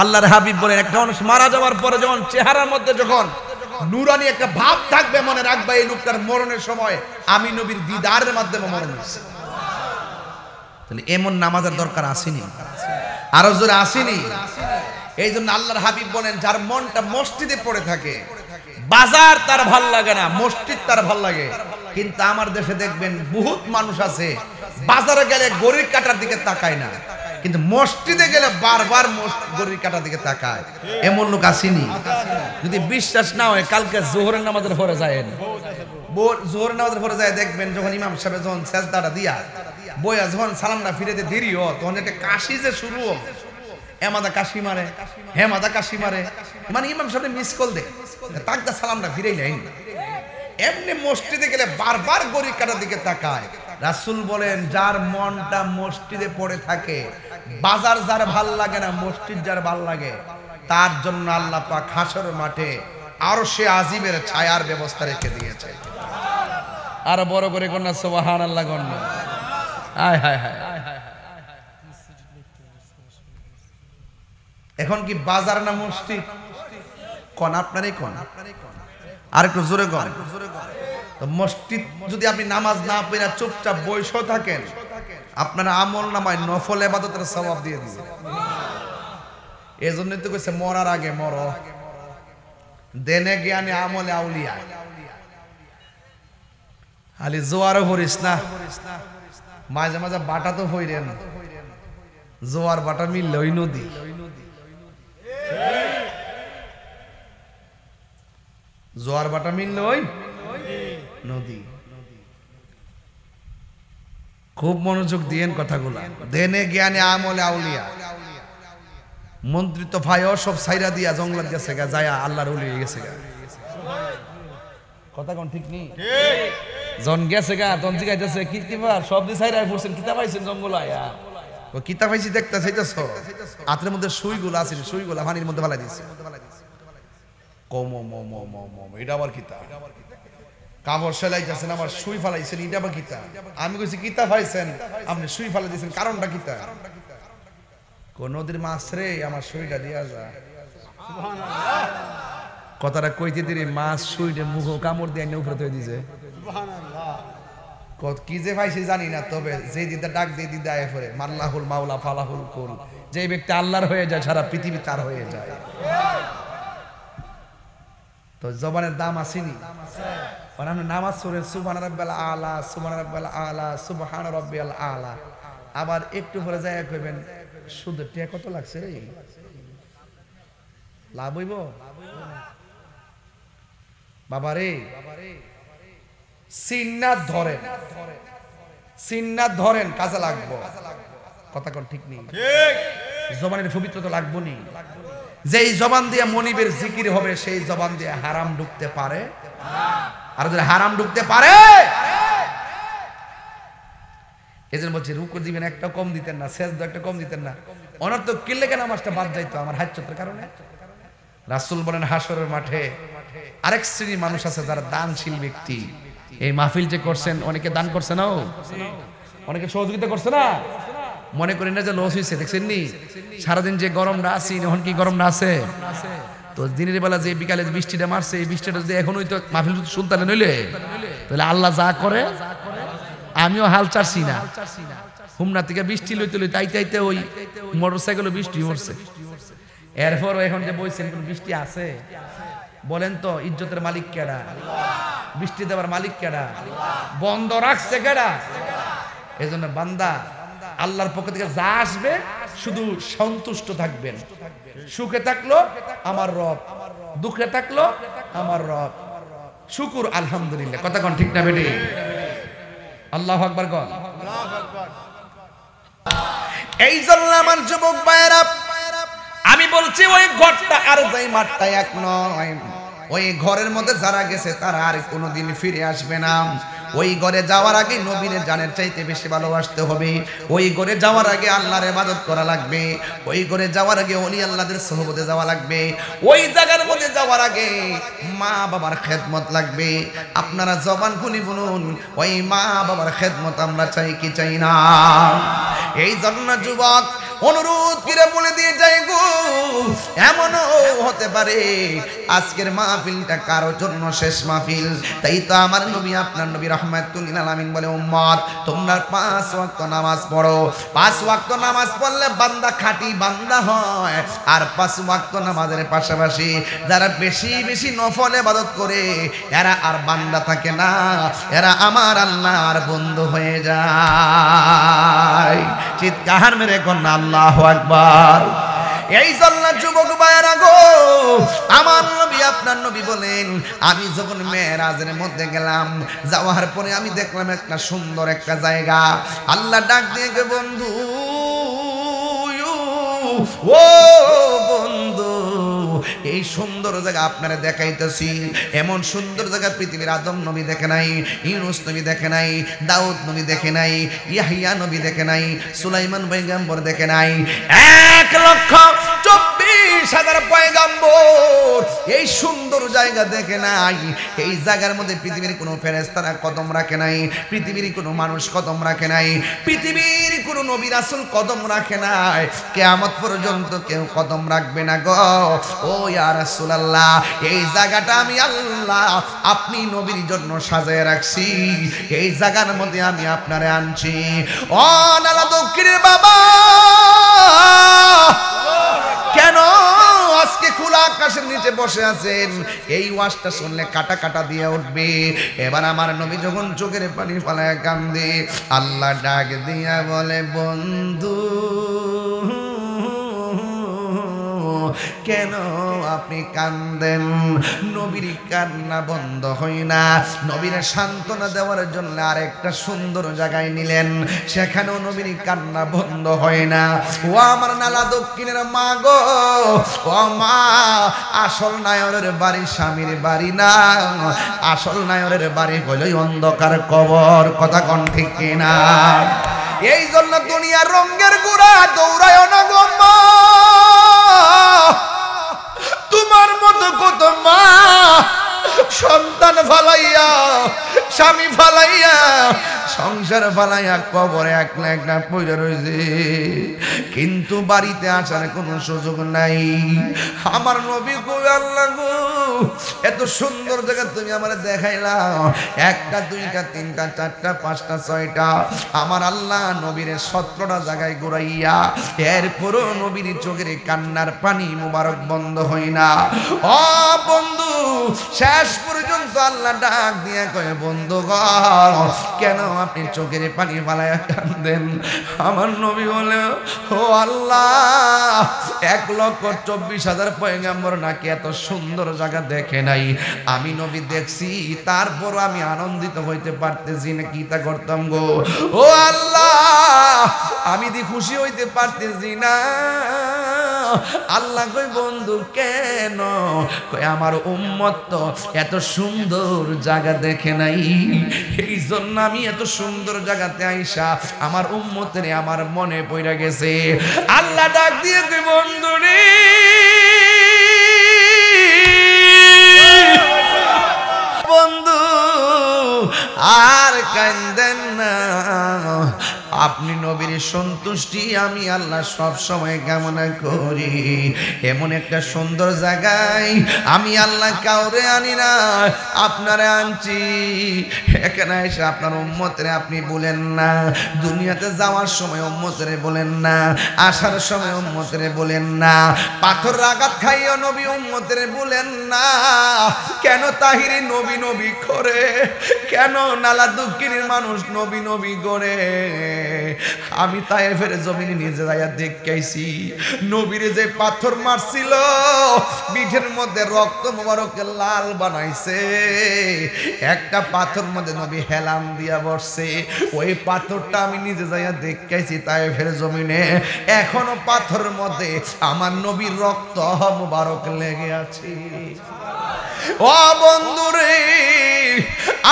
আল্লাহর হাবিব বলেন একটা মানুষ মারা যাওয়ার পরে যখন চেহারার মধ্যে যখন নুরানি একটা ভাব থাকবে, মনে রাখবে এই লোকটার মরণের সময় আমি নবীর দিদারের মাধ্যমে মরণ হয়েছে। তাহলে এমন নামাজের দরকার আসেনি, আরো জোরে আসেনি। এই জন্য আল্লাহর হাবিব বলেন, যার মনটা মসজিদে পড়ে থাকে, বাজার তার ভাল লাগে না, মসজিদ তার ভাল লাগে। কিন্তু আমার দেশে দেখবেন বহুত মানুষ আছে বাজারে গেলে গড়ির কাটার দিকে তাকায় না, কিন্তু মসজিদে গেলে বারবার গড়ির কাটার দিকে তাকায়। এমন লোক আসেনি? যদি বিশ্বাস না হয় কালকে জোহরের নামাজের পরে যায়েন, জোহরের নামাজের পরে যায় দেখবেন যখন ইমাম সাহেব যখন সেজদাটা দিয়া বইয়া যখন সালামটা ফিরেতে দেরি হয়, তখন একটা কাশি যে শুরু হয়, এমাদা কাশি মারে, হেমাদা কাশি মারে, মানে ইমাম সাহেব মিস কল দে, তাকদা সালামটা ফিরেই নেই। এমনি মসজিদে গেলে বারবার গড়ির কাটার দিকে তাকায়। রাসূল বলেন, যার মনটা মসজিদে পড়ে থাকে, বাজার যার ভাল লাগে না, মসজিদ যার ভাল লাগে, তার জন্য আল্লাহ পাক হাসরের মাঠে আরশে আজিমের ছায়ার ব্যবস্থা রেখে দিয়েছে। আর বড় করে কন্যা সুবহানাল্লাহ কন্যা, হায় হায় হায়। এখন কি বাজার না মসজিদ? কোন আপনারই কোন, আর একটু জোরে কোন। তো মসজিদ যদি আপনি নামাজ না পড়ে চুপচাপ বসে থাকেন, আপনার আমল নামায় নফল ইবাদতের সওয়াব দিয়ে দিবে। এজন্যই তো কইছে মরার আগে মরো, দেনে জ্ঞানে আমলে আউলিয়া। খালি জোয়ারও পড়িস না, মাঝে মাঝে বাটা তো হইরেন, জোয়ার বাটা মিললে ওই নদী। জোয়ার বাটা মিললে ওই নদী। খুব মনোযোগ দিয়েন কথাগুলা। দেনে জ্ঞানে আমলে আউলিয়া। মন্ত্রী তো ভাই সব সাইরা দিয়া জঙ্গলাত গেছে গা, যায় আল্লাহর ওলি হয়ে গেছে গা। কথা কোন ঠিক নেই? জন গেছে গা, তন জিগাইতেছে কি কিবার সব দি সাইরা পড়ছেন, কিতাব পাইছেন জঙ্গল আয়া। ও কিতাব পাইছি দেখতে চাইতেছ, হাতের মধ্যে সুইগুলো আছে, সুইগুলো পানির মধ্যে ফেলাই দিছে। কম এটা আবার কিতাব, কাপড় সেলাইতেছেন আবার সুই ফালাইছেন, এটা আবার কিতাব। আমি কইছি কিতাব পাইছেন, আপনি সুই ফালাই দিয়েছেন, কারণটা কিতাব? কোন নদীর মাছ রে, আমার সুইটা দিয়া যা। কথাটা কইতে দিরে মাছ সুইটা মুখ কামড় দিয়ে উপরে তৈরি দিছে। কি যে পাইছি জানি না, তবে যে দিদা ডাক দিয়ে দিদা আয় পরে মাল্লাহুল মাওলা ফালাহুল কুল, যে ব্যক্তি আল্লাহর হয়ে যায় সারা পৃথিবী তার হয়ে যায়। তো জবানের দাম আসেনি? আমরা নামাজ পড়ে সুবহান রাব্বিয়াল আলা, সুবহান রাব্বিয়াল আলা, সুবহান রাব্বিয়াল আলা। আবার একটু পরে যায় কইবেন শুধু টিয়া কত লাগছে রে, লাভ হইব বাবা রে। সিন্নাত ধরেন, সিন্নাত ধরেন, কাজে লাগবো। কথা কোন ঠিক নেই? জবানের পবিত্রতা লাগবো নি। যেই জবান দিয়ে মনিবের জিকির হবে, সেই জবান দিয়ে হারাম ঢুকতে পারে, আর যদি হারাম ঢুকতে পারে, এজন্য বলছি রুকু দিবেন একটা কম দিতেন না, সেজদা একটা কম দিতেন না। অনর্থক কিল্লে কেন নামাজটা বাদ যাইতো আমার হাজ্জতের কারণে। রাসূল বলেন, হাসরের মাঠে আরেক শ্রেণীর মানুষ আছে যারা দানশীল ব্যক্তি। এই মাহফিল যে করছেন, অনেকে দান করছে না, অনেকে সহযোগিতা করছে না। মনে করেন না যে লস হয়েছে, দেখছেন নি সারাদিন যে গরমটা আছে, এখন কি গরমটা আছে? তো দিনের বেলা যে বিকালে বৃষ্টিটা মারছে, এই বৃষ্টিটা যদি এখন হইতো মাহফিল সুলতানে নইলে, তাহলে আল্লাহ যা করে আমিও হাল চাচ্ছি না। হুমনা থেকে বৃষ্টি লইতে লইতে আইতে আইতে ওই মোটরসাইকেলও বৃষ্টি পড়ছে। এরপর এখন যে বলছেন কোন বৃষ্টি আছে? বলেন তো ইজ্জতের মালিক কেডা? বৃষ্টি দেওয়ার মালিক কেডা? বন্ধ রাখছে কেডা? এজন্য বান্দা আল্লাহর পক্ষ থেকে যা আসবে শুধু সন্তুষ্ট থাকবেন। সুখে থাকলো আমার রব, দুঃখে থাকলো আমার রব, শুকুর আলহামদুলিল্লাহ। কথা কোন ঠিক না বেটি? আল্লাহু আকবার কোন। এই জন্য আমার যুবক ভাইয়েরা, আমি বলছি ওই ঘরটা আর যাই মাঠটা এক নয়। ওই ঘরের মধ্যে যারা গেছে তারা আর কোনোদিন ফিরে আসবে না। ওই ঘরে যাওয়ার আগে নবীর জানের চাইতে বেশি ভালোবাসতে হবে। ওই ঘরে যাওয়ার আগে আল্লাহর ইবাদত করা লাগবে। ওই ঘরে যাওয়ার আগে ওলি আল্লাহদের সোহবতে যাওয়া লাগবে। ওই জায়গার মধ্যে যাওয়ার আগে মা বাবার খেদমত লাগবে। আপনারা জবান খুলি বলুন, ওই মা বাবার খেদমত আমরা চাই কি চাই না? এই জন্য যুবক অনুরোধ করে বলে দিয়ে যাই গো, এমনও হতে পারে আজকের মাহফিলটা কারো জন্য শেষ মাহফিল। তাই তো আমার নবী আপনার নবী রাহমাতুল লিল আলামিন বলে, উম্মত তোমরা 5 ওয়াক্ত নামাজ পড়ো। 5 ওয়াক্ত নামাজ পড়লে বান্দা খাঁটি বান্দা হয়। আর 5 ওয়াক্ত নামাজের পাশাপাশি যারা বেশি বেশি নফল ইবাদত করে এরা আর বান্দা থাকে না, এরা আমার আল্লাহর বন্ধু হয়ে যায়। চিৎকার মেরে কন্যা আল্লাহু আকবার। এই জন্য যুবক ভাইরা গো, আমার নবী আপনার নবী বলেন, আমি যখন মেরাজের মধ্যে গেলাম, যাওয়ার পরে আমি দেখলাম একটা সুন্দর একটা জায়গা। আল্লাহ ডাক দিয়ে গে, বন্ধু ও বন্ধু, এই সুন্দর জায়গা আপনারা দেখাইতেছি। এমন সুন্দর জায়গা পৃথিবীর আদম নবী দেখে নাই, ইউনুস নবী দেখে নাই, দাউদ নবী দেখে নাই, ইয়াহিয়া নবী দেখে নাই, সুলাইমান পয়গম্বর দেখে নাই। 1,24,000 পয়গম্বর এই সুন্দর জায়গা দেখে নাই। এই জায়গার মধ্যে পৃথিবীর কোনো ফেরেশতারা কদম রাখে নাই, পৃথিবীর কোনো মানুষ কদম রাখে নাই, পৃথিবীর কোনো নবী রাসূল কদম রাখে নাই। কিয়ামত পর্যন্ত কেউ কদম রাখবে না গো। ও ইয়া রাসূলুল্লাহ, এই জায়গাটা আমি আল্লাহ আপনি নবীর জন্য সাজায় রাখছি। এই জায়গার মধ্যে আমি আপনারে আনছি। ও নালা দক্ষিণের বাবা, কেন আজকে খোলা আকাশের নিচে বসে আছেন? এই ওয়াজটা শুনলে কাটা কাটা দিয়ে উঠবে। এবার আমার নবী যখন চোখের পানি ফেলায় কান্দে, আল্লাহ ডাক দিয়া বলে, বন্ধু কেন আপনি কান্দেন? নবীর কান্না বন্ধ হয় না। নবীর সান্ত্বনা দেওয়ার জন্য আরেকটা সুন্দর জায়গায় নিলেন, সেখানেও নবীর কান্না বন্ধ হয় না। ও আমার নালা দক্ষিণের মা গো, ও মা, আসল নায়রের বাড়ি স্বামীর বাড়ি না, আসল নায়রের বাড়ি হলো অন্ধকার কবর। কথা কোন ঠিক কিনা? এই জন্য দুনিয়ার রঙের গুড়া দৌড়ায় না গো মা। তোমার মতো কত মা সন্তান ফালাইয়া, স্বামী ফালাইয়া, সংসার ফালাইয়া কবরে একলা একলা পড়ে রয়েছে, কিন্তু বাড়িতে আসার কোনো সুযোগ নাই। আমার নবী কই, আল্লাহ গো, এত সুন্দর জায়গা তুমি আমার দেখাইলা, 1টা 2টা 3টা 4টা 5টা 6টা, আমার আল্লাহ নবীর 17টা জায়গায় ঘুরাইয়া, এরপরও নবীর চোখের কান্নার পানি মুবারক বন্ধ হয় না। ও বন্ধু, শেষ পর্যন্ত আল্লাহ ডাক দিয়ে কয়, বন্ধু গো, কেন আপনি চোখের পানি ফালাইয়া কান্দেন? আমার নবী বলে, ও আল্লাহ, 1,24,000 পয়গম্বর নাকি এত সুন্দর জায়গা দেখে নাই। আমি নবী দেখছি, তারপর আমি আনন্দিত হইতে পারতেছি না, কি তা করতাম গো? ও আল্লাহ, আমি দি খুশি হইতে পারতেছি না। আল্লাহ কই, বন্ধু কেন? কই, আমার উম্মত তো এত সুন্দর জায়গা দেখে নাই, এই জন্য আমি এত সুন্দর জায়গাতে আইসা আমার উম্মতের আমার মনে পড়ে গেছে। আল্লাহ ডাক দিয়ে কই, বন্ধু রে, বন্ধু আর কান্দেন না। আপনি নবীর সন্তুষ্টি আমি আল্লাহ সব সময় কামনা করি। এমন একটা সুন্দর জায়গায় আমি আল্লাহ কাউরে আনি না, আপনারে আনছি। এখানে এসে আপনার উম্মতরে আপনি বলেন না, দুনিয়াতে যাওয়ার সময় উম্মতরে বলেন না, আসার সময় উম্মতরে বলেন না, পাথর আঘাত খাইও নবী উম্মতরে বলেন না। কেন তাহিরি নবী নবী করে? কেন নালা দক্ষিণের মানুষ নবী নবী করে? আমি তায়েফের জমিনে নিজে যাইয়া দেখাইছি, নবীরে যে পাথর মারছিল, পিঠের মধ্যে রক্ত মোবারক লাল বানাইছে, একটা পাথর মধ্যে নবী হেলান দিয়া বসছে। ওই পাথরটা আমি নিজে যাইয়া দেখাইছি তায়েফের জমিনে। এখনো পাথরের মধ্যে আমার নবীর রক্ত মোবারক লেগে আছে। ও বন্ধুরে,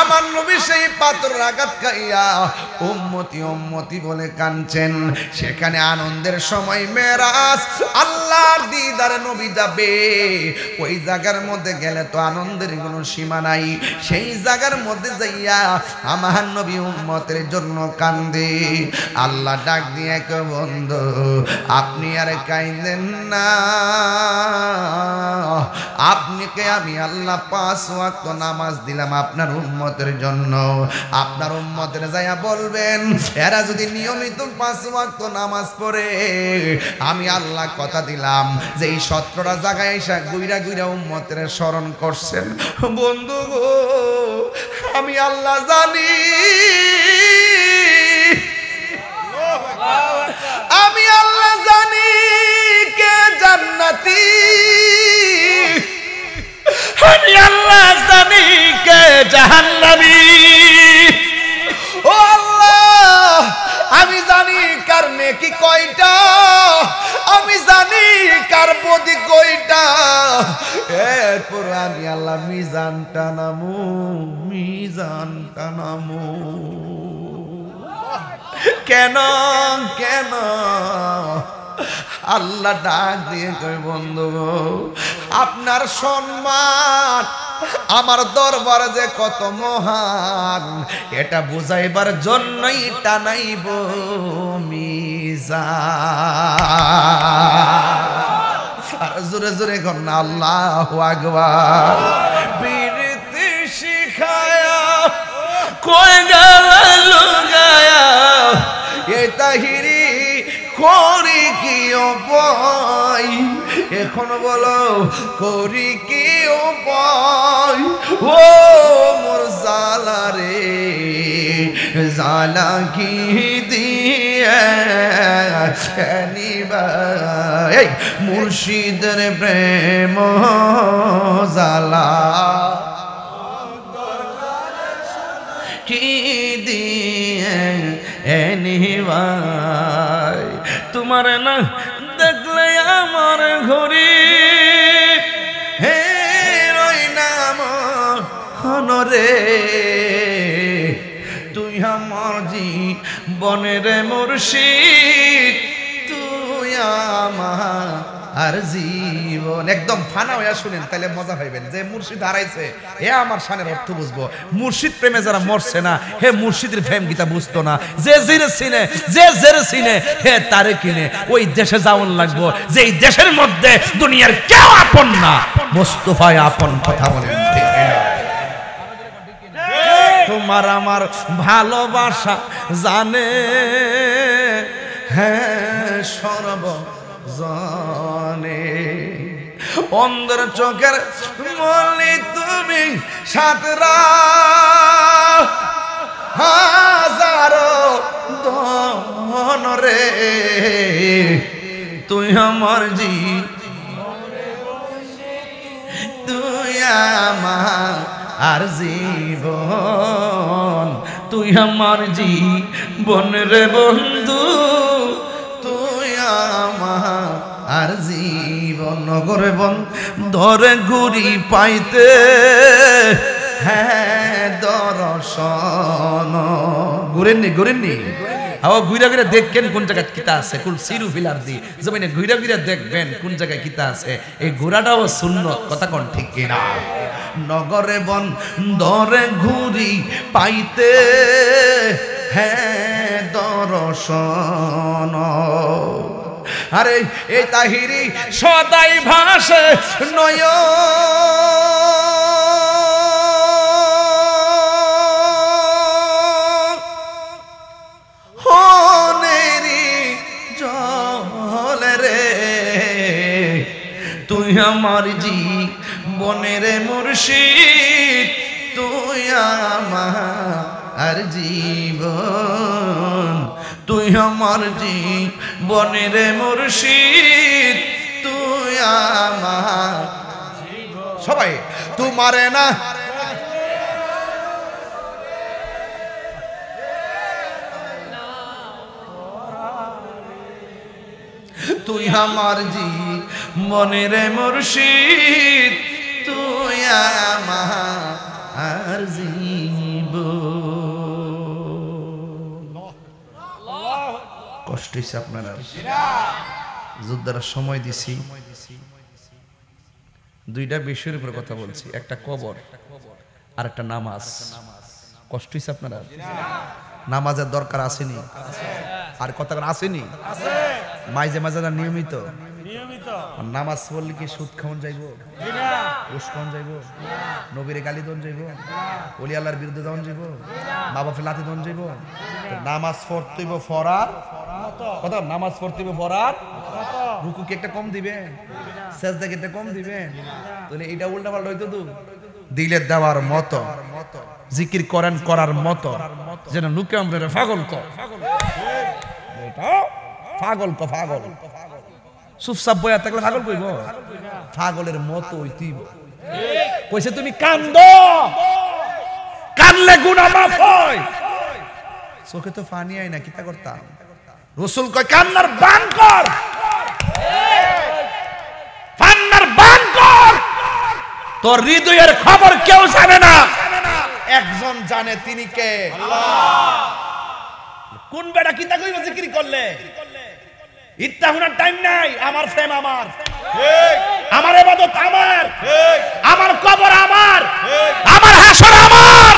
আমার নবী সেই পাথর আঘাত খাইয়া উম্মতি উম্মতি বলে কাঁদছেন। সেখানে আনন্দের সময় মেরাজ, আল্লাহর দিদারে নবী যাবে। ওই জায়গার মধ্যে গেলে তো আনন্দের কোনো সীমা নাই। সেই জায়গার মধ্যে যাইয়া আমার নবী উম্মতের জন্য কান্দে। আল্লাহ ডাক দিয়ে কয়, বন্ধু আপনি আর কাইন্দেন না, আপনাকে আমি আল্লাহ 5 ওয়াক্ত নামাজ দিলাম আপনার উম্মতের জন্য। আপনার উম্মতের যাইয়া বলবেন, এরা যদি নিয়মিত 5 ওয়াক্ত নামাজ পড়ে, আমি আল্লাহ কথা দিলাম যে এই 17টা জায়গায় এসে গুইরা গুইরা উম্মতের স্মরণ করছেন। বন্ধু গো, আমি আল্লাহ জানি, আমি আল্লাহ জানি কে জান্নাতি, আমি আল্লাহ জানি কে জাহান্নামী। ও আল্লাহ, আমি জানি কার নেকি কয়টা, আমি জানি কার বদি কয়টা। এরপর আমি আল্লাহ মিজানটা নামু, মিজানটা নামু। কেন কেন? আল্লাহ ডাক দিয়ে কই, বন্ধু আপনার সম্মান আমার দরবারে যে কত মহান, এটা বুঝাইবার জন্যই টানাইব মিজান। জোরে জোরে কর না আল্লাহু আকবার। বীরতি শিখায়া কই গেল লুগায়া, এই তাহিরি করি কি উপায়, এখন বলো করি কি উপায়। ও মোর জালা রে, জালা কি দিয়ে নিবাই, মুর্শিদের প্রেম জালা কি দিয়ে নিবাই। তোমার না দেখলে আমার ঘড়ি হে রই নাম হনরে, তুই আমার জীবনের মুর্শিদ, তুই আমার আর জীবন। একদম ফানা হইয়া শুনেন, তাহলে মজা পাইবেন যে মুর্শিদ হারাইছে হে আমার শানের অর্থ বুঝবো। মুর্শিদ প্রেমে যারা মরছে না, হে মুর্শিদের প্রেম গীতা বুঝতো না। যে জিরে চিনে, যে জেরে চিনে, হে তারে কিনে ওই দেশে যাওয়ান লাগবো যে এই দেশের মধ্যে দুনিয়ার কেউ আপন না, মোস্তফায় আপন। কথা বলেন ঠিক না? তোমার আমার ভালোবাসা জানে, হ্যাঁ সর্ব জানে। অন্ধের চোখের মলি তুমি, 7 হাজারো ধন রে, তুই আমার তুই আমার আর জীবন, তুই আমার জীবন রে বন্ধু, তুই আমার আর জীবন। নগরে বন ধরে ঘুরি পাইতে, হ্যাঁ দর্শন। ঘুরেননি ঘুরেননি আও ঘুরা ঘুরা দেখবেন কোন জায়গায় কিতা আছে, কোন সিরু ফিলার দি জমিনে ঘুরা ঘুরা দেখবেন কোন জায়গায় কিতা আছে। এই ঘোরাটাও সুন্নত, কথা কোন ঠিক কিনা? নগরে বন ধরে ঘুরি পাইতে, হ্যাঁ দর্শন। আরে এই তাহিরি সদাই ভাসে নয়, হনেরি জল রে, তুই আমার জীবনের মুর্শিদ, তুই আমার জীবন, তুই আমার জীবনের মুর্শিদ, তুই আমার সবাই তোমারে না তুই আমার জীবনের মুর্শিদ, তুই আমার জীবন। কষ্ট হইছে আপনারা যোদ্ধারা সময় দিছি দুইটা বিষয়ের উপর কথা বলছি একটা কবর আর একটা নামাজ কষ্ট হইছে আপনারা নামাজের দরকার আসেনি আর কথা আসেনি মাঝে মাঝে নিয়মিত নামাজ পড়লে কি সুদ খাওয়ান যাইব ঘুষ খাওয়ান যাইব নবীরে গালি দন যাইব ওলি আল্লাহর বিরুদ্ধে দন যাইব মা বাপের লাথি দন যাইব নামাজ পড়তেইব ফরার কথা নামাজ পড়তেইব ফরার রুকু কি একটা কম দিবে সেজদা কি একটা কম দিবে তাহলে এটা উল্টা পাল্টা হইতো তো দিলে দেওয়ার মতো জিকির করেন করার মতো যেন লুকে আমরা পাগল কর এটা পাগল কো পাগল চুপচাপ বয়া থাকলে পাগল কইব পাগলের মতো হইতিব কইছে তুমি কান্দো কানলে গুনাহ মাফ হয় চোখে তো পানি আয় না কিতা করতাম রাসূল কয় কান্নার বান কর কান্নার বান কর তোর হৃদয়ের খবর কেউ জানে না একজন জানে তিনি কে আল্লাহ কোন বেটা কিতা কইব জিকির করলে ইত্তা হুনার টাইম নাই আমার ফেম আমার ঠিক আমার ইবাদত আমার ঠিক আমার কবর আমার ঠিক আমার হাসর আমার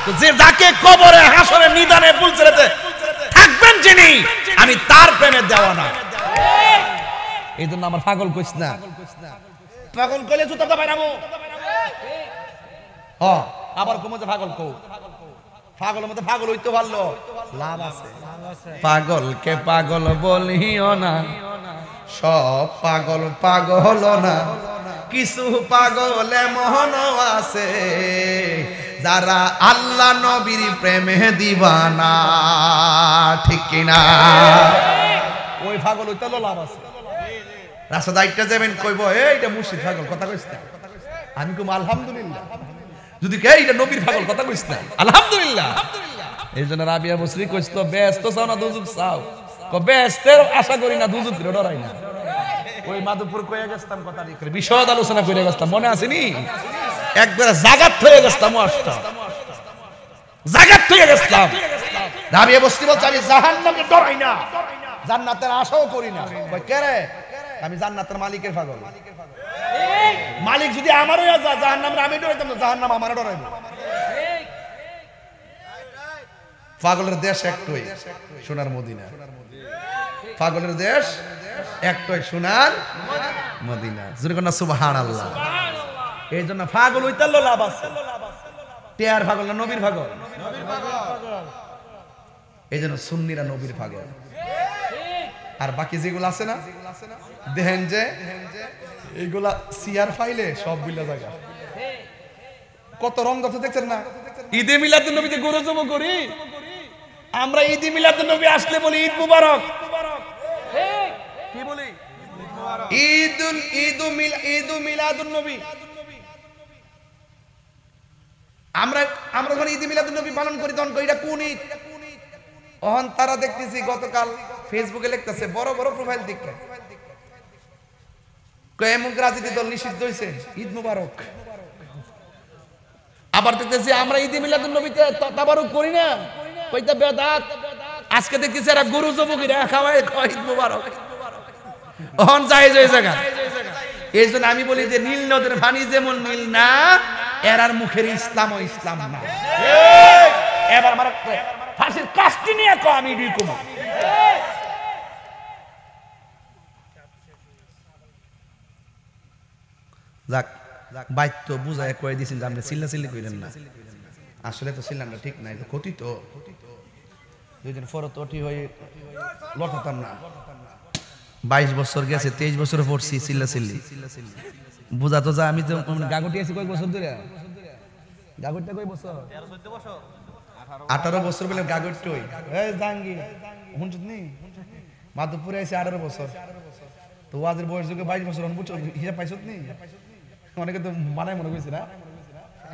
তো যে যাকে কবরে হাসরে নিদানে পুলছেতে থাকবেন যিনি আমি তার প্রেমে দেওয়ানা ঠিক এইজন্য আমার পাগল কইছ না পাগল কইলে জুতাটা বাইরামু হ আবার কোমে যে পাগল কও পাগলের মধ্যে পাগল হইতে পারলো লাভ আছে পাগলকে পাগল বলিও না সব পাগল পাগল না কিছু পাগলে মহন আছে যারা আল্লাহ নবীর প্রেমে দিবানা ঠিক কিনা ওই পাগল হইতে লাভ আছে রাস্তা দায়িত্ব যাবেন কইব এইটা মুর্শিদ পাগল কথা কইছ না আমি কইব আলহামদুলিল্লাহ যদি কে এটা নবীর পাগল কথা কইছ না আলহামদুলিল্লাহ এইজন্য রাবিয়া বসরি কইছিল ব্যস্ত চাও না দুজুক চাও কো ব্যস্তের আশা করি না দুজুক ডরাই না ওই মাধবপুর কইয়া গেছতাম কথা করে বিশদ আলোচনা কইরা গেছতাম মনে আছে নি একবার জাগাত হয়ে গেছতাম ওয়াজটা জাগাত হয়ে গেছতাম রাবিয়া বসরি বলছে আমি জাহান্নামকে ডরাই না জান্নাতের আশাও করি না কই কে রে আমি জান্নাতের মালিকের পাগল মালিক যদি আমার হইয়া যায় জাহান্নামে আমি ডরাইতাম না জাহান্নাম আমারে ডরাইবো পাগলের দেশ একটাই সোনার মদিনা পাগলের দেশ একটাই সোনার মদিনা জোরে কোন সুবহানাল্লাহ এইজন্য পাগল হইতে লাভ আছে টিয়ার পাগল না নবীর পাগল এইজন্য সুন্নিরা নবীর পাগল আর বাকি যেগুলো আছে না দেখেন যে এইগুলা সিআর ফাইলে সব বিলা জায়গা কত রং দর্শক দেখছেন না ঈদে মিলাদুন নবীতে গরু জব করি আমরা ঈদে মিলাদুন নবী আসলে বলি ঈদ মুবারক ঠিক কি বলি ঈদু মিলাদুন নবী আমরা যখন ঈদে মিলাদুন নবী পালন করি তখন কইরা কোন ঈদ ওহন তারা দেখতেছি গতকাল ফেসবুকে লিখতেছে বড় বড় প্রোফাইল দেখতে কয়েমুক রাজনীতি দল নিষিদ্ধ হইছে ঈদ মুবারক আবার দেখতেছি আমরা ঈদে মিলাদুন নবীতে তাবারুক করি না কইতা বেদাত আজকে দেখতেছি এরা গরু জবকিরা খাওয়ায় ঈদ মুবারক ওহন যায় যায় জায়গা এইজন্য আমি বলি যে নীল নদের পানি যেমন নীল না এরার মুখের ইসলাম ও ইসলাম না ঠিক এবার আমার ফাঁসির কাস্টি নিয়ে কো আমি ডিকুম যাক বাইত বুঝায় কয়ে দিয়েছেন যে আপনি চিল্লাচিল্লি কইলেন না আসলে তো চিল্লানটা ঠিক নাই তো ক্ষতি তো দুইদিন পর তো হয়ে লটাতাম না 22 বছর গেছে 23 বছর পড়ছি চিল্লাচিল্লি বুঝা তো যা আমি তো গাগুটি আছি কয় বছর ধরে গাগুটটা কয় বছর 18 বছর বলে গাগুট হই এই জাঙ্গি হুনছত নি মাধবপুরে আইছে 18 বছর তো ওয়াজের বয়স যুগে 22 বছর বুঝছো হিসাব পাইছত নি অনেকে তো মানায় মনে কইছে না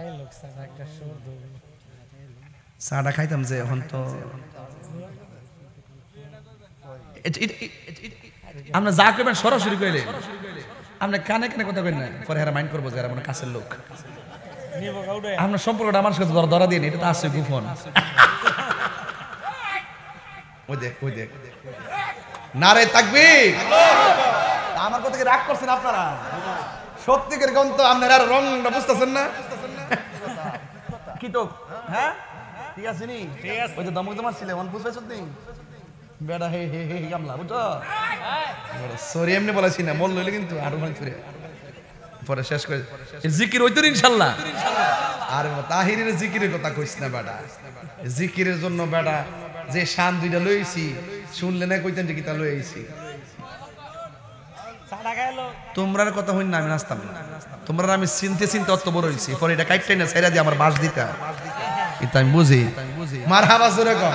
এই লোক সাদা একটা সুর দেবে সাদা খাইতাম যে এখন তো আমরা যা কইবেন সরাসরি কইলে আমরা কানে কানে কথা কই না পরে এরা মাইন্ড করবো যে এরা মনে কাছের লোক আপনার সম্পর্কটা আমার সাথে ধরা দিয়ে এটা তো আছে গোপন। ওই দেখ নারে তাকবীর। আমার কথা কি রাগ করছেন আপনারা? সত্যিকার গন্ত আপনারা রংটা বুঝতেছেন না? কি তো হ্যাঁ ঠিক আছে নি? ওই যে দমক দমার ছিলে মন বুঝতে পারছ নি? বেড়া হে হে হে গামলা বুঝছো? সরি এমনি বলেছি না, বল লইলে কিন্তু আরো ভাঙ ফিরে পরে শেষ করে জিকির হইতো ইনশাআল্লাহ। আর তাহিরের জিকিরের কথা কইছ না বেটা, জিকিরের জন্য বেটা যে শান দুইটা লইছি শুনলে না কইতেন যে কিতা লই আইছি। তোমরার কথা হইন না আমি নাস্তাম না, তোমরা আমি চিনতে অত বড় হইছি পরে এটা কাইটটাই না ছাইরা দিয়ে আমার বাস দিতা এটা আমি বুঝি। মারহাবা জোরে কর।